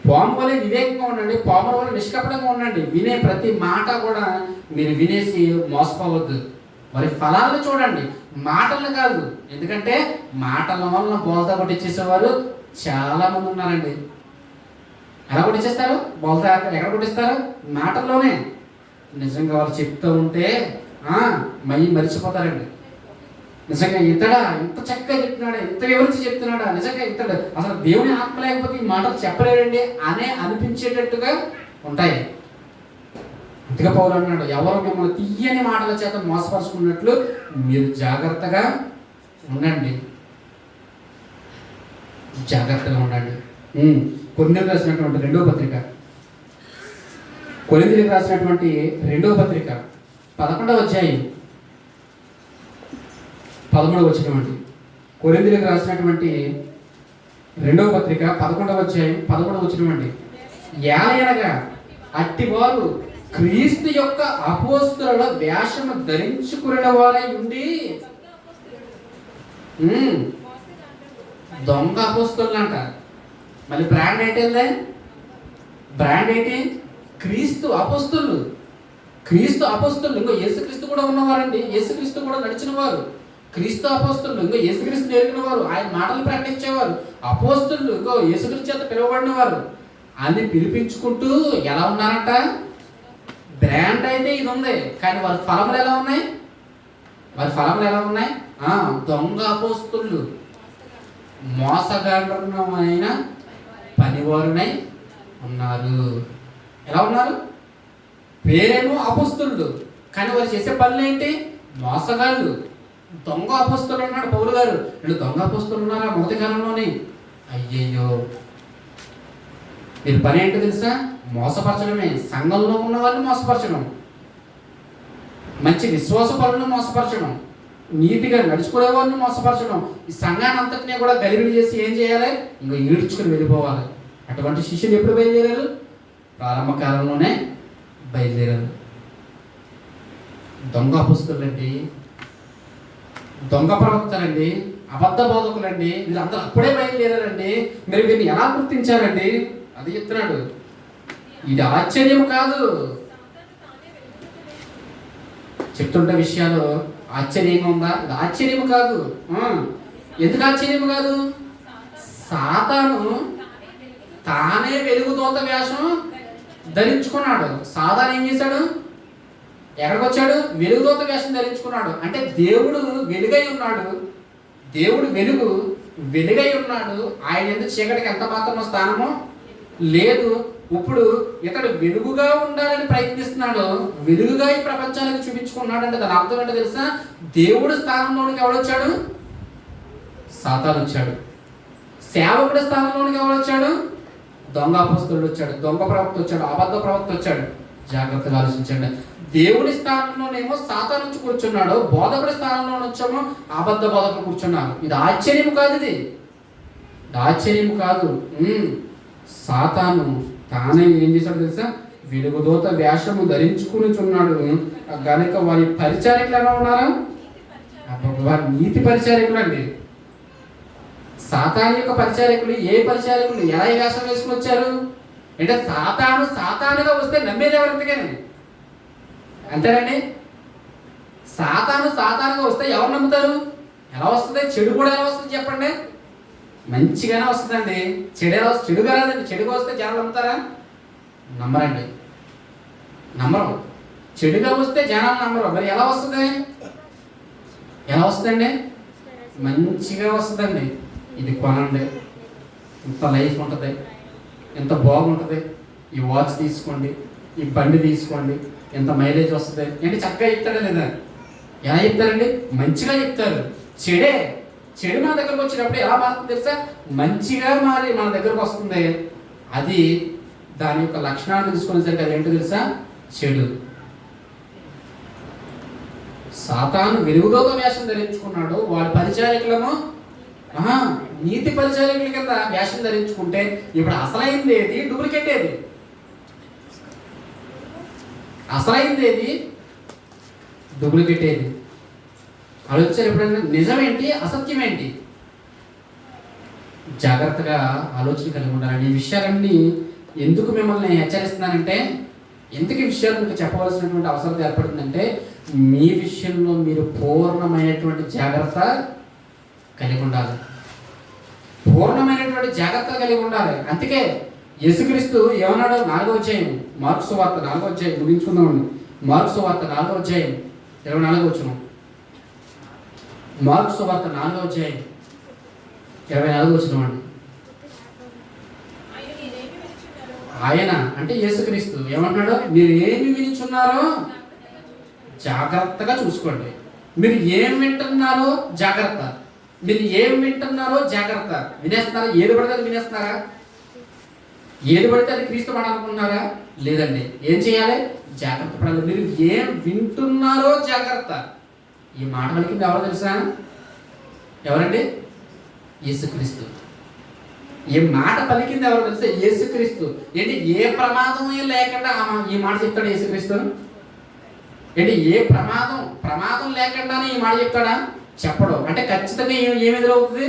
పాముల వలె నిష్కపటంగా ఉండండి. వినే ప్రతి మాట కూడా మీరు వినేసి మోసపోవద్దు. మరి ఫలాలను చూడండి, మాటలను కాదు. ఎందుకంటే మాటల వలన బోల్తా కొట్టించేసేవారు చాలా మంది ఉన్నారండి. ఎలా కొట్టించేస్తారు? బోల్తా ఎక్కడ కొట్టిస్తారు? మాటల్లోనే. నిజంగా వాళ్ళు చెప్తూ ఉంటే మర్చిపోతారండి. నిజంగా ఇతడా ఇంత చక్కగా చెప్తున్నాడా, ఇంత వివరించి చెప్తున్నాడా, నిజంగా ఇతడు అసలు దేవుని ఆత్మ లేకపోతే ఈ మాటలు చెప్పలేడండి అనే అనిపించేటట్టుగా ఉంటాయి. అందుకే పౌలు అన్నాడు, ఎవరు మిమ్మల్ని తీయని మాటల చేత మోసపరుచుకున్నట్లు మీరు జాగ్రత్తగా ఉండండి. కొరింథీయులకు రాసినటువంటి రెండవ పత్రిక 11వ అధ్యాయం 13వ వచనం అండి. కొరింథీయులకు రాసినటువంటి రెండవ పత్రిక 11వ అధ్యాయం 13వ వచనం అండి. ఏలయనగా అట్టివారు క్రీస్తు యొక్క అపోస్తలుల వేషము ధరించుకున్న వారై ఉండి దొంగ అపోస్తలులు అంట. మళ్ళీ బ్రాండ్ ఏంటి? క్రీస్తు అపోస్తలులు. ఇంకో యేసుక్రీస్తు కూడా ఉన్నవారండి. యేసుక్రీస్తు కూడా నడిచిన వారు క్రీస్తు అపోస్తలులు. ఇంకో యేసుక్రీస్తు నేర్పిన వారు, ఆయన మాటలు ప్రకటించేవారు అపోస్తలులు. ఇంకో యేసుక్రీస్తు చేత పిలువబడిన వారు అని పిలిపించుకుంటూ ఎలా ఉన్నారంట? బ్రాండ్ అయితే ఇది ఉంది, కానీ వారి ఫలములు ఎలా ఉన్నాయి? దొంగ అపోస్తలులు, మోసగాళ్ళమైన పనివారునై ఉన్నారు. ఎలా ఉన్నారు? పేరేమో అపోస్తలులు, కానీ వారు చేసే పనులు ఏంటి? మోసగాళ్ళు, దొంగ అపోస్తలులు అన్నాడు పౌలు గారు. వీళ్ళు దొంగ అపోస్తలులు ఉన్నారా మొదటి కాలంలోనే? అయ్యయ్యో, వీరి పని ఏంటో తెలుసా? మోసపరచడమే. సంఘంలో ఉన్న వాళ్ళని మోసపరచడం, మంచి విశ్వాస పనులను మోసపరచడం, నీతిగా నడుచుకునే వాళ్ళని మోసపరచడం, ఈ సంఘాన్ని అంతటినీ కూడా గలిబిలి చేసి ఏం చేయాలి? ఇంకో ఈడ్చుకుని వెళ్ళిపోవాలి. అటువంటి శిష్యులు ఎప్పుడు బయలుదేరారు? ప్రారంభ కాలంలోనే బయలుదేరారు. దొంగ అపోస్తలులండి, దొంగ ప్రవక్తలండి, అబద్ధ బోధకులండి, వీళ్ళందరూ అప్పుడే బయలుదేరారండి. మరి వీరిని ఎలా గుర్తించారండి? అది చెప్తున్నాడు. ఇది ఆశ్చర్యం కాదు. చెప్తుంటే విషయాలు ఆశ్చర్యంగా ఉందా? ఇది ఆశ్చర్యం కాదు. ఎందుకు ఆశ్చర్యం కాదు? సాతాను తానే వెలుగుదోత వేషం ధరించుకున్నాడు. సాతాను ఏం చేశాడు? ఎక్కడికి వచ్చాడు? వెలుగుదోత వేషం ధరించుకున్నాడు. అంటే దేవుడు వెలుగై ఉన్నాడు. దేవుడు వెలుగై ఉన్నాడు. ఆయన ఎందుకు చీకటికి ఎంత మాత్రం స్థానమో లేదు. ఇప్పుడు ఇతడు వెలుగుగా ఉండాలని ప్రయత్నిస్తున్నాడు, వెలుగుగా ఈ ప్రపంచానికి చూపించుకున్నాడు. అంటే దాని అర్థం ఏంటో తెలుసా? దేవుడు స్థానంలోనికి ఎవడొచ్చాడు? సాతాను వచ్చాడు. సేవకుడి స్థానంలోనికి ఎవడొచ్చాడు? దొంగ అపోస్తలుడు వచ్చాడు, దొంగ ప్రవక్త వచ్చాడు, అబద్ధ ప్రవక్త వచ్చాడు. జాగ్రత్తగా ఆలోచించండి. దేవుడి స్థానంలోనేమో సాతాను వచ్చి కూర్చున్నాడు, బోధకుడి స్థానంలో వచ్చేమో అబద్ధ బోధకుడు కూర్చున్నారు. ఇది ఆశ్చర్యం కాదు. ఇది ఆశ్చర్యం కాదు. సాతాను తానే ఏం చేశాడు తెలుసా? వెలుగుదోత వేషము ధరించుకునిచున్నాడు గనుక వారి పరిచారికులు ఎలా ఉన్నారు? వారి నీతి పరిచారికులు అండి. సాతాను యొక్క పరిచారకులు ఏ పరిచారకులు ఎలా ఈ వేషం వేసుకుని వచ్చారు అంటే సాతానుగా వస్తే నమ్మేది ఎవరు ఎందుకని? అంతేనండి. సాతానుగా వస్తే ఎవరు నమ్ముతారు? ఎలా వస్తుంది? చెడు కూడా ఎలా వస్తుంది చెప్పండి? మంచిగానే వస్తుందండి. చెడుగా రాదండి. చెడుగా వస్తే జనాలు నమ్ముతారా? నమ్మరండి, నమ్మరు. చెడుగా వస్తే జనాలు నమ్మరు. మరి ఎలా వస్తుంది? ఎలా వస్తుందండి? మంచిగా వస్తుందండి. ఇది కొనండి, ఇంత లైఫ్ ఉంటుంది, ఎంత బాగుంటుంది, ఈ వాచ్ తీసుకోండి, ఈ బండి తీసుకోండి, ఎంత మైలేజ్ వస్తుంది ఏంటి చక్కగా చెప్తారా లేదా? ఎలా చెప్తారండి? మంచిగా చెప్తారు. చెడు మన దగ్గరకు వచ్చినప్పుడు ఎలా మారుతుంది తెలుసా? మంచిగా మారి మన దగ్గరకు వస్తుంది. అది దాని యొక్క లక్షణాలు తెలుసుకునేసరికి అది ఏంటో తెలుసా? చెడు. సాతాను వెలుగులోక వేషం ధరించుకున్నాడు. వాడి పరిచారకులను నీతి పరిచారకుల కింద వేషం ధరించుకుంటే ఇప్పుడు అసలైంది ఏది? డూప్లికేట్ ఏది? అసలైంది ఏది? డూప్లికేట్ ఏది? ఆలోచించారు ఎప్పుడైనా? నిజమేంటి, అసత్యం ఏంటి? జాగ్రత్తగా ఆలోచన కలిగి ఉండాలండి. ఈ విషయాలన్నీ ఎందుకు మిమ్మల్ని హెచ్చరిస్తున్నానంటే, ఎందుకు ఈ విషయాలు మీకు చెప్పవలసినటువంటి అవసరం ఏర్పడుతుందంటే, మీ విషయంలో మీరు పూర్ణమైనటువంటి జాగ్రత్త కలిగి ఉండాలి. పూర్ణమైనటువంటి జాగ్రత్త కలిగి ఉండాలి. అందుకే యేసుక్రీస్తు ఏమన్నాడు? 4వ అధ్యాయం, మార్కు సువార్త 4వ అధ్యాయం, ముగించుకుందామండి. మార్కు సువార్త 4వ అధ్యాయం 24వ వచనం. మార్కు సువార్త 4వ అధ్యాయం 24వ వచనం అండి. ఆయన అంటే యేసుక్రీస్తు ఏమంటున్నాడు? మీరు ఏమి వినిచున్నారో జాగ్రత్తగా చూసుకోండి. మీరు ఏం వింటున్నారో జాగ్రత్త. మీరు ఏం వింటున్నారో జాగ్రత్త. వినేస్తున్నారా? ఏది పడితే అది వినేస్తున్నారా? ఏది పడితే అది క్రీస్తు మాట అనుకుంటున్నారా? లేదండి. ఏం చేయాలి? జాగ్రత్త పడాలి. మీరు ఏం వింటున్నారో జాగ్రత్త. ఈ మాట పలికింది ఎవరో తెలుసా? ఎవరండి? యేసుక్రీస్తు. ఈ మాట పలికింది ఎవరో తెలుసా? యేసుక్రీస్తు. ఏంటి? ఏ ప్రమాదం లేకుండా ఈ మాట చెప్తాడు యేసుక్రీస్తు. ఏంటి? ఏ ప్రమాదం లేకుండానే ఈ మాట చెప్తాడా? చెప్పడు. అంటే ఖచ్చితంగా ఏమి ఎదురవుతుంది?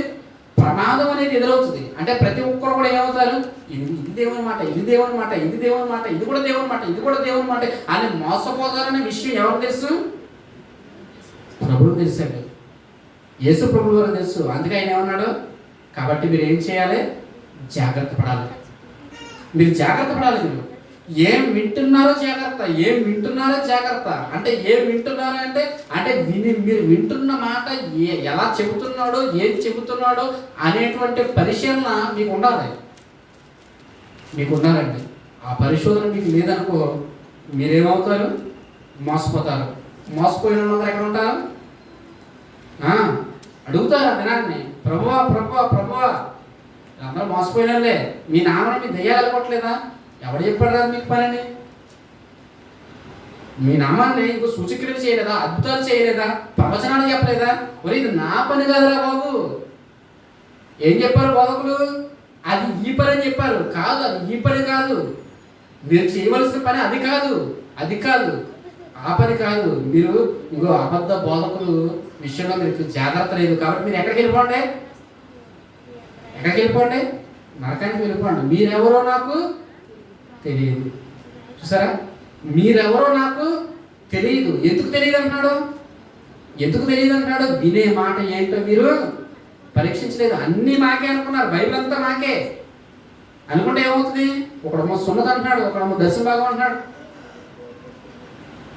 ప్రమాదం అనేది ఎదురవుతుంది. అంటే ప్రతి ఒక్కరు కూడా ఏమవుతారు? ఇది దేవుని మాట, ఇది దేవుని మాట, ఇది దేవుని మాట, ఇది కూడా దేవుని మాట, ఇది కూడా దేవుని మాట అని మోసపోతారనే విషయం ఎవరు తెలుసు? ప్రభువుకు తెలుసండి. యేసు ప్రభువు వారు తెలుసు. అందుకే ఆయన ఏమన్నాడు? కాబట్టి మీరు ఏం చేయాలి? జాగ్రత్త పడాలి. మీరు జాగ్రత్త పడాలి. మీరు ఏం వింటున్నారో జాగ్రత్త. ఏం వింటున్నారో జాగ్రత్త. అంటే ఏం వింటున్నారో అంటే మీరు వింటున్న మాట ఎలా చెబుతున్నాడో, ఏం చెబుతున్నాడో అనేటువంటి పరిశీలన మీకు ఉండాలి. మీకు ఉండాలండి. ఆ పరిశోధన మీకు లేదనుకో, మీరేమవుతారు? మోసపోతారు. మోసపోయిన వాళ్ళందరూ ఎక్కడ ఉంటారు? అడుగుతారు ఆ దినాన్ని, ప్రభువా ప్రభువా ప్రభువా. అందరూ మోసపోయినలే. మీ నాన్నని మీ దయ్యాలు అనుకోవట్లేదా? ఎవడు చెప్పాడు రాదు మీకు పని? మీ నామాన్ని ఇంకో సూచక్రియలు చేయలేదా? అద్భుతాలు చేయలేదా? ప్రవచనాలు చెప్పలేదా? ఒరే ఇది నా పని కాదురా బాబు. ఏం చెప్పారు బోధకులు? అది ఈ పని అని చెప్పారు. కాదు, అది ఈ పని కాదు. మీరు చేయవలసిన పని అది కాదు, అది కాదు, ఆ పని కాదు. మీరు ఇంకో అబద్ధ బోధకులు విషయంలో మీరు జాగ్రత్త లేదు. కాబట్టి మీరు ఎక్కడికి వెళ్ళిపోండి? ఎక్కడికి వెళ్ళిపోండి? నరకానికి వెళ్ళిపోండి. మీరెవరో నాకు తెలియదు. చూసారా? మీరెవరో నాకు తెలియదు. ఎందుకు తెలియదు అంటున్నాడు? ఎందుకు తెలియదు అంటున్నాడు? వినే మాట ఏంటో మీరు పరీక్షించలేదు. అన్నీ మాకే అనుకున్నారు. బైబిల్ అంతా మాకే అనుకుంటే ఏమవుతుంది? ఒకడేమో సున్నత అంటున్నాడు, ఒకడేమో దర్శన భాగం అంటున్నాడు,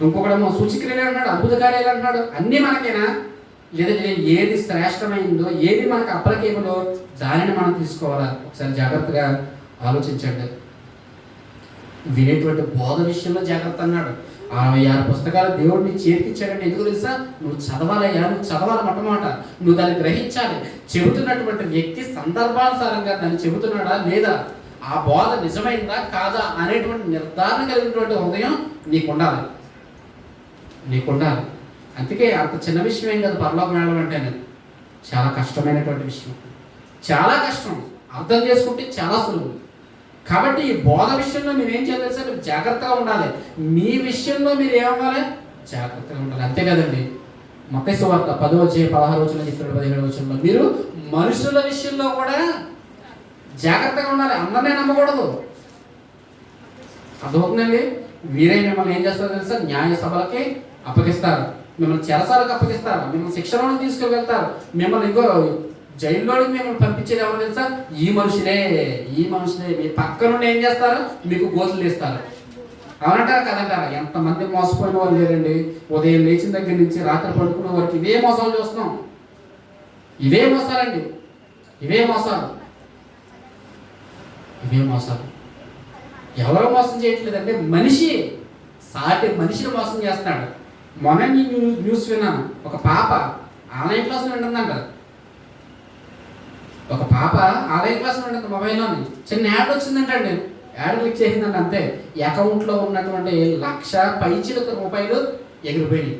ఇంకొకడేమో సూచిక్రియలు అంటున్నాడు, అద్భుత కార్యాలు అంటున్నాడు. అన్నీ మనకేనా? లేదా ఏది శ్రేష్టమైందో, ఏది మనకు అప్పలకేముందో దానిని మనం తీసుకోవాలా? ఒకసారి జాగ్రత్తగా ఆలోచించండి. వినేటువంటి బోధ విషయంలో జాగ్రత్త అన్నాడు. 66 పుస్తకాలు దేవుడు నీ చేతికిచ్చాడంటే ఎందుకు తెలుసా? నువ్వు చదవాలయ్యా, నువ్వు చదవాలి. మొట్టమొదట నువ్వు దాన్ని గ్రహించాలి. చెబుతున్నటువంటి వ్యక్తి సందర్భానుసారంగా దాన్ని చెబుతున్నాడా లేదా, ఆ బోధ నిజమైందా కాదా అనేటువంటి నిర్ధారణ కలిగినటువంటి హృదయం నీకుండాలి. అందుకే అంత చిన్న విషయం ఏం కాదు పరలోకం వెళ్ళడం అంటే. అనేది చాలా కష్టమైనటువంటి విషయం, చాలా కష్టం. అర్థం చేసుకుంటే చాలా సులువు. కాబట్టి ఈ బోధ విషయంలో మీరు ఏం చేయాలి సార్? జాగ్రత్తగా ఉండాలి. మీ విషయంలో మీరు ఏమవ్వాలి? జాగ్రత్తగా ఉండాలి. అంతే కదండి. మత్తయి సువార్త 10:16 చెప్తున్నాడు, 17 మీరు మనుషుల విషయంలో కూడా జాగ్రత్తగా ఉండాలి. అందరినీ నమ్మకూడదు. అర్థమవుతుందండి? వీరే మిమ్మల్ని ఏం చేస్తారో తెలుసా? న్యాయ సభలకి అప్పగిస్తారు, మిమ్మల్ని చెరసాలకు అప్పగిస్తారు, మిమ్మల్ని శిక్షణలోకి తీసుకువెళ్తారు, మిమ్మల్ని ఇంకో జైల్లోకి మిమ్మల్ని పంపించేది ఎవరు తెలుసా? ఈ మనుషులే. మీ పక్క నుండి ఏం చేస్తారు? మీకు గోతులు తీస్తారు. అవునంటారా కదంటారా? ఎంతమంది మోసపోయిన వాళ్ళు లేరండి. ఉదయం లేచిన దగ్గర నుంచి రాత్రి పడుకునే వరకు ఇవే మోసాలు చూస్తున్నాం. ఇవే మోసాలండి, ఇవే మోసాలు. ఎవరో మోసం చేయట్లేదంటే మనిషి సాటి మనిషిని మోసం చేస్తున్నాడు. మొన్న న్యూస్ విన్నాను, ఒక పాప ఆన్లైన్ క్లాసులు వింటుందంట. ఒక పాప ఆన్లైన్ క్లాసులు వింటుంది మొబైల్లోని. చిన్న యాడ్ వచ్చిందంటండి, యాడ్ క్లిక్ చేసిందంట. అంతే, అకౌంట్లో ఉన్నటువంటి 1,00,000 రూపాయలు ఎగిరిపోయినాయి.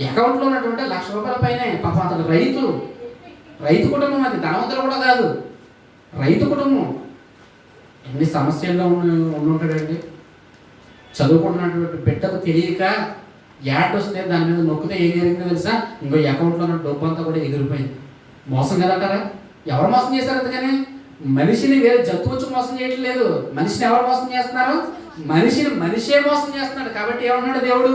అకౌంట్లో ఉన్నటువంటి 1,00,000 రూపాయల పైన. పాప అతను రైతు కుటుంబం, అది ధనవంతులు కూడా కాదు, రైతు కుటుంబం. ఎన్ని సమస్యల్లో ఉండుంటాడండి. చదువుకుంటున్నటువంటి బిడ్డకు తెలియక యాడ్ వస్తే దాని మీద నొక్కితే ఏం జరిగిందో తెలుసా? ఇంకో అకౌంట్లో ఉన్న డబ్బు అంతా కూడా ఎగిరిపోయింది. మోసం కదంటారా? ఎవరు మోసం చేశారు? అందుకని మనిషిని వేరే జంతువు వచ్చి మోసం చేయట్లేదు. మనిషిని ఎవరు మోసం చేస్తున్నారు? మనిషే మోసం చేస్తున్నాడు. కాబట్టి ఏమన్నాడు దేవుడు?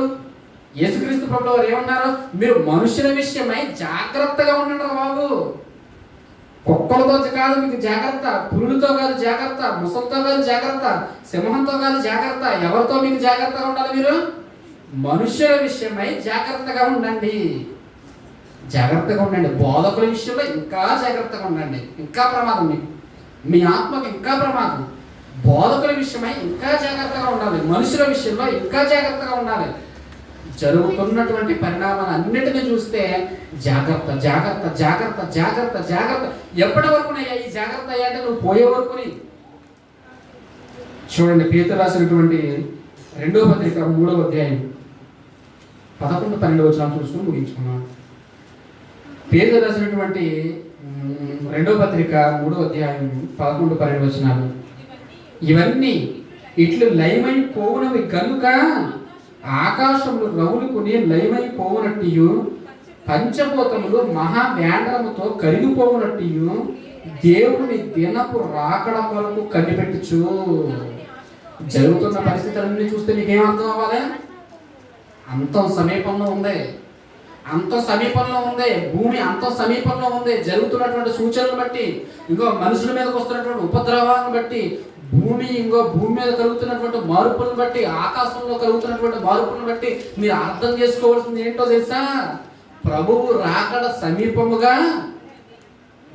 యేసుక్రీస్తు ప్రభువు వారు ఏమన్నారు? మీరు మనుషుల విషయమై జాగ్రత్తగా ఉండండి బాబు. కుక్కలతో కాదు మీకు జాగ్రత్త, పులులతో కాదు జాగ్రత్త, ముసలితో కాదు జాగ్రత్త, సింహంతో కాదు జాగ్రత్త. ఎవరితో మీకు జాగ్రత్తగా ఉండాలి? మీరు మనుషుల విషయమై జాగ్రత్తగా ఉండండి. బోధకుల విషయంలో ఇంకా జాగ్రత్తగా ఉండండి. ఇంకా ప్రమాదం, మీ ఆత్మకు ఇంకా ప్రమాదం. బోధకుల విషయమై ఇంకా జాగ్రత్తగా ఉండాలి. మనుషుల విషయంలో ఇంకా జాగ్రత్తగా ఉండాలి. జరుగుతున్నటువంటి పరిణామాలు అన్నిటిని చూస్తే జాగ్రత్త. ఎప్పటి వరకునయ్యా ఈ జాగ్రత్త అయ్యాక నువ్వు పోయే వరకుని. చూడండి, పేతురు రాసినటువంటి 2వ పత్రిక 3వ అధ్యాయం 11-12 చూసుకుని ముగించుకున్నాం. పేతురు రాసినటువంటి 2వ పత్రిక 3వ అధ్యాయం 11-12 ఇవన్నీ ఇట్లు లయమైపోవునవి కనుక ఆకాశములు రవులుకుని లయమైపోవునట్టు, పంచభూతములు మహావ్యాండ్రముతో కరిగిపోవునట్టు దేవుని దినపు రాకడ వరకు కనిపెట్టుచు. జరుగుతున్న పరిస్థితులన్నీ చూస్తే నీకేమర్థం అవ్వాలి? అంతం సమీపంలో ఉంది. భూమి అంతం సమీపంలో ఉంది. జరుగుతున్నటువంటి సూచనలు బట్టి, ఇంకో మనుషుల మీదకి వస్తున్నటువంటి ఉపద్రవాలను బట్టి, భూమి మీద కలుగుతున్నటువంటి మార్పులను బట్టి, ఆకాశంలో కలుగుతున్నటువంటి మార్పులను బట్టి మీరు అర్థం చేసుకోవాల్సింది ఏంటో తెలుసా? ప్రభువు రాకడ సమీపముగా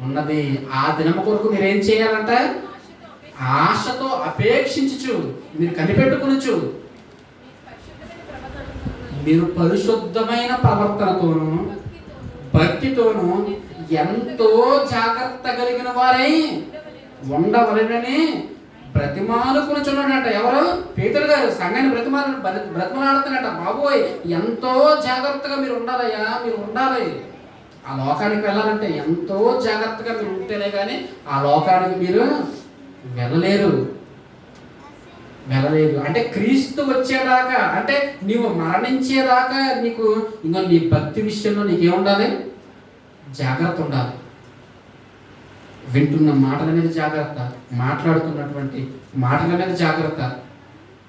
ఉన్నది. ఆ దినము కొరకు మీరేం చేయాలంట? ఆశతో అపేక్షించు, మీరు కనిపెట్టుకునొచ్చు. మీరు పరిశుద్ధమైన ప్రవర్తనతోనూ భక్తితోనూ ఎంతో జాగ్రత్త కలిగిన వారై ఉండవలెనని బ్రతిమాలుకునిచున్నాడంట. ఎవరు? పేతురు గారు సంఘాన్ని బ్రతిమలాడుతున్నట. బాబోయ్, ఎంతో జాగ్రత్తగా మీరు ఉండాలయ్యా, మీరు ఉండాలి. ఆ లోకానికి వెళ్ళాలంటే ఎంతో జాగ్రత్తగా మీరు ఉంటేనే కానీ ఆ లోకానికి మీరు వెళ్ళలేరు. అంటే క్రీస్తు వచ్చేదాకా, అంటే నీవు మరణించేదాకా నీకు నీ భక్తి విషయంలో నీకేముండాలి? జాగ్రత్త ఉండాలి. వింటున్న మాటల మీద జాగ్రత్త, మాట్లాడుతున్నటువంటి మాటల మీద జాగ్రత్త,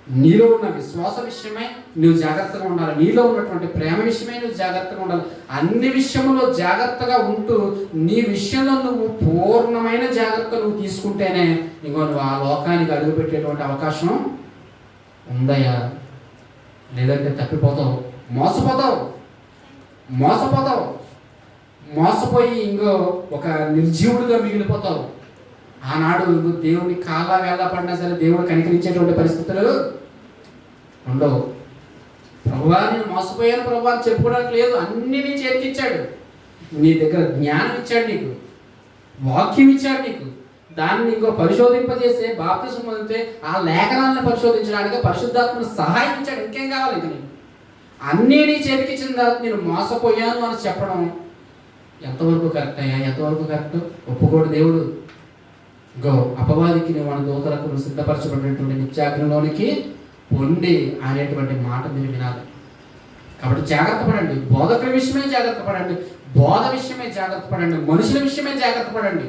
నీలో ఉన్న విశ్వాస విషయమై నువ్వు జాగ్రత్తగా ఉండాలి, నీలో ఉన్నటువంటి ప్రేమ విషయమై నువ్వు జాగ్రత్తగా ఉండాలి. అన్ని విషయంలో జాగ్రత్తగా ఉంటూ నీ విషయంలో నువ్వు పూర్ణమైన జాగ్రత్త నువ్వు తీసుకుంటేనే నువ్వు ఆ లోకానికి అడుగుపెట్టేటువంటి అవకాశం ఉందయ్యా. లేదంటే తప్పిపోతావు, మోసపోయి ఒక నిర్జీవుడిగా మిగిలిపోతావు. ఆనాడు దేవుని కాళ్ళ వేళ్ళ పడినా సరే దేవుడు కనికరించేటువంటి పరిస్థితులు ఉండవు. ప్రభువా నేను మోసపోయాను ప్రభువా అని చెప్పుకోవడానికి లేదు. అన్ని నీ చేతికి ఇచ్చాడు. నీ దగ్గర జ్ఞానం ఇచ్చాడు, నీకు వాక్యం ఇచ్చాడు, నీకు దాన్ని పరిశోధింపజేసే బాప్తిసం పొందితే ఆ లేఖనాలను పరిశోధించడానికి పరిశుద్ధాత్మను సహాయం ఇచ్చాడు. ఇంకేం కావాలి? ఇంక నీకు అన్నీ నీ చేతికి ఇచ్చిన తర్వాత నేను మోసపోయాను అని చెప్పడం ఎంతవరకు కరెక్ట్ అయ్యా? ఎంతవరకు కరెక్ట్? ఒప్పుకోడు దేవుడు. అపవాదికి మన దూతలకు సిద్ధపరచబడినటువంటి నిత్యాగ్నిలోనికి పొండి అనేటువంటి మాట మీరు వినాలి. కాబట్టి జాగ్రత్త పడండి. బోధకుల విషయమే జాగ్రత్త పడండి, బోధ విషయమే జాగ్రత్త పడండి, మనుషుల విషయమే జాగ్రత్త పడండి.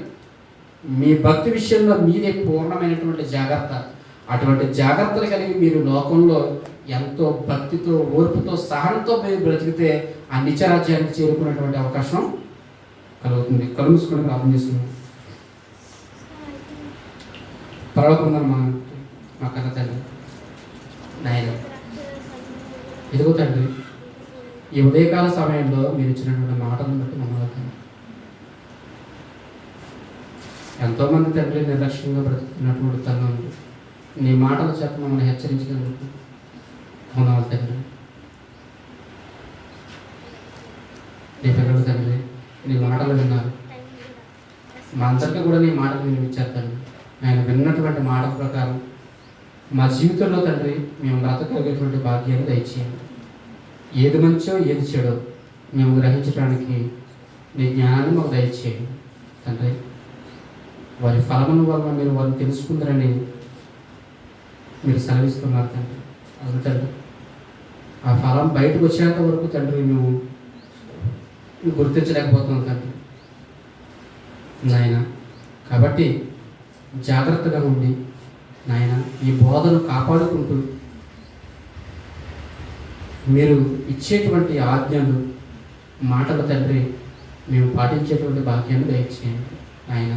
మీ భక్తి విషయంలో మీదే పూర్ణమైనటువంటి జాగ్రత్త. అటువంటి జాగ్రత్తలు కలిగి మీరు లోకంలో ఎంతో భక్తితో, ఓర్పుతో, సహనంతో మీరు బ్రతికితే ఆ నిత్యరాజ్యానికి చేరుకునేటువంటి అవకాశం కలుగుతుంది. కళ్ళు మూసుకొని ప్రార్థన చేస్తున్నాం. పరలోకమున్న మా కన్న తండ్రి, నాయన ఇదిగో తండ్రి, ఈ ఉదయకాల సమయంలో మీరు ఇచ్చినటువంటి మాటలను బట్టి మమ్మల్ని ఎంతోమంది తండ్రి నిర్లక్ష్యంగా బ్రతుకుతున్నటువంటి తల్లి నీ మాటల చేత మమ్మల్ని హెచ్చరించినందుకు మమ్మల్ని తండ్రి. నీ పిల్లలు తండ్రి నీ మాటలు విన్నారు, మా అందరికీ కూడా నీ మాటలు వినిపించారు తండ్రి. ఆయన విన్నటువంటి మాట ప్రకారం మా జీవితంలో తండ్రి మేము బ్రతకగలిగేటువంటి భాగ్యాన్ని దయచేయండి. ఏది మంచో ఏది చెడో మేము గ్రహించడానికి నీ జ్ఞానాన్ని మాకు దయచేయండి తండ్రి. వారి ఫలముల వల్ల మీరు వారిని తెలుసుకుందరని మీరు సెలవిస్తున్నారు తండ్రి. అది తండ్రి ఆ ఫలం బయటకు వచ్చేంత వరకు తండ్రి మేము గుర్తించలేకపోతున్నాం తండ్రి నాయన. కాబట్టి జాగ్రత్తగా ఉండి నాయన ఈ బోధను కాపాడుకుంటూ మీరు ఇచ్చేటువంటి ఆజ్ఞలు, మాటలు తండ్రి మేము పాటించేటువంటి భాగ్యాన్ని దయచేయండి ఆయన.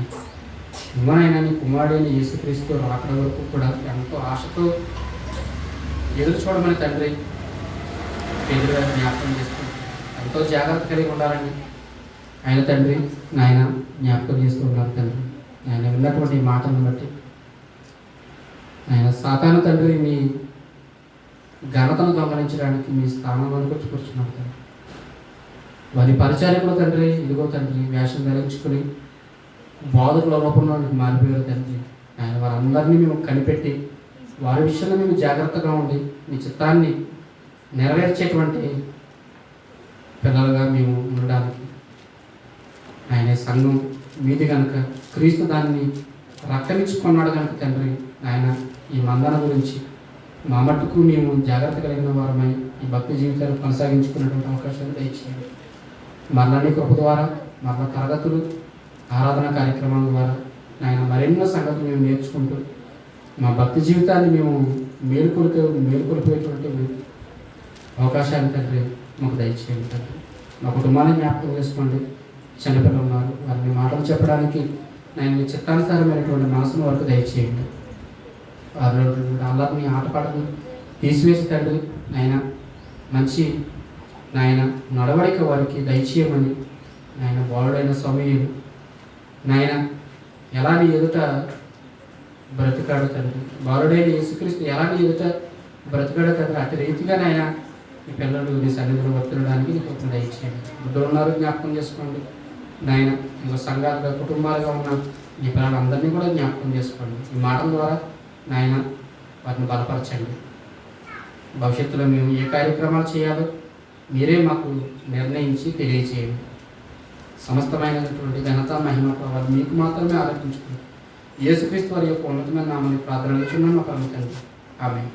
ఇవ్వనైనా నీ కుమారుడైన యేసుక్రీస్తు రాకడ వరకు కూడా ఎంతో ఆశతో ఎదురు చూడమని తండ్రి ఎదురుగా జ్ఞాపకం చేస్తుంది. ఎంతో జాగ్రత్త కలిగి ఉండాలని ఆయన తండ్రి నాయన జ్ఞాపకం చేస్తూ ఉన్నారు తండ్రి. ఆయన విన్నటువంటి మాటలను బట్టి ఆయన సాతాను తండ్రి మీ ఘనతను గమనించడానికి మీ స్థానంలోకి వచ్చి కూర్చున్నారు తండ్రి. వారి పరిచారకులు తండ్రి ఇదిగో తండ్రి వేషం ధరించుకుని బోధకుల రూపంలో మారిపోయారు తండ్రి. ఆయన వారందరినీ మేము కనిపెట్టి వారి విషయంలో మేము జాగ్రత్తగా ఉండి మీ చిత్తాన్ని నెరవేర్చేటువంటి పిల్లలుగా మేము ఉండడానికి ఆయన సంఘం మీది కనుక క్రీస్తు దాన్ని రక్షించుకున్నాడు కనుక తండ్రి ఆయన ఈ మందన గురించి మా మట్టుకు మేము జాగ్రత్త కలిగిన వారమై ఈ భక్తి జీవితాన్ని కొనసాగించుకున్నటువంటి అవకాశాలు దయచేయండి. మరణాన్ని కృప ద్వారా మరణ తరగతులు, ఆరాధన కార్యక్రమాల ద్వారా ఆయన మరెన్నో సంగతులు మేము నేర్చుకుంటూ మా భక్తి జీవితాన్ని మేము మేలుకొలిపేటువంటి అవకాశాన్ని తండ్రి మాకు దయచేయండి తండ్రి. మా కుటుంబాన్ని జ్ఞాపకం చేసుకోండి. చిన్నపిల్లలు ఉన్నారు, వారిని మాటలు చెప్పడానికి నేను చిత్తానుసారమైనటువంటి మనసును వరకు దయచేయండి. వారి అల్లరిని ఆటపాటలు తీసివేసి తండ్రి నాయన మంచి నాయన నడవడిక వారికి దయచేయమని నాయన బాలుడైన సమయంలో నాయన ఎలాంటి ఎదుట బ్రతికాడు తండ్రి, బాలుడైన యేసుక్రీస్తు ఎలాంటి ఎదుట బ్రతికాడు తండ్రి, అతి రీతిగా నాయన ఈ పిల్లలు నీ సన్నిధిలో వర్తినడానికి నీకు కొంచెం దయచేయండి. బుద్ధులు ఉన్నారు జ్ఞాపకం చేసుకోండి నాయన. ఇంకో సంఘాలుగా కుటుంబాలుగా ఉన్న ఈ పిల్లలందరినీ కూడా జ్ఞాపకం చేసుకోండి. ఈ మాటల ద్వారా నాయన వారిని బలపరచండి. భవిష్యత్తులో మేము ఏ కార్యక్రమాలు చేయాలో మీరే మాకు నిర్ణయించి తెలియచేయండి. సమస్తమైనటువంటి ఘనత, మహిమ, ప్రభావం మీకు మాత్రమే ఆలోచించుకోండి. యేసుక్రీస్తు వారి యొక్క ఉన్నతమైన నామని ప్రార్థన చేస్తున్నాను మా పరమ తండ్రి. ఆమేన్.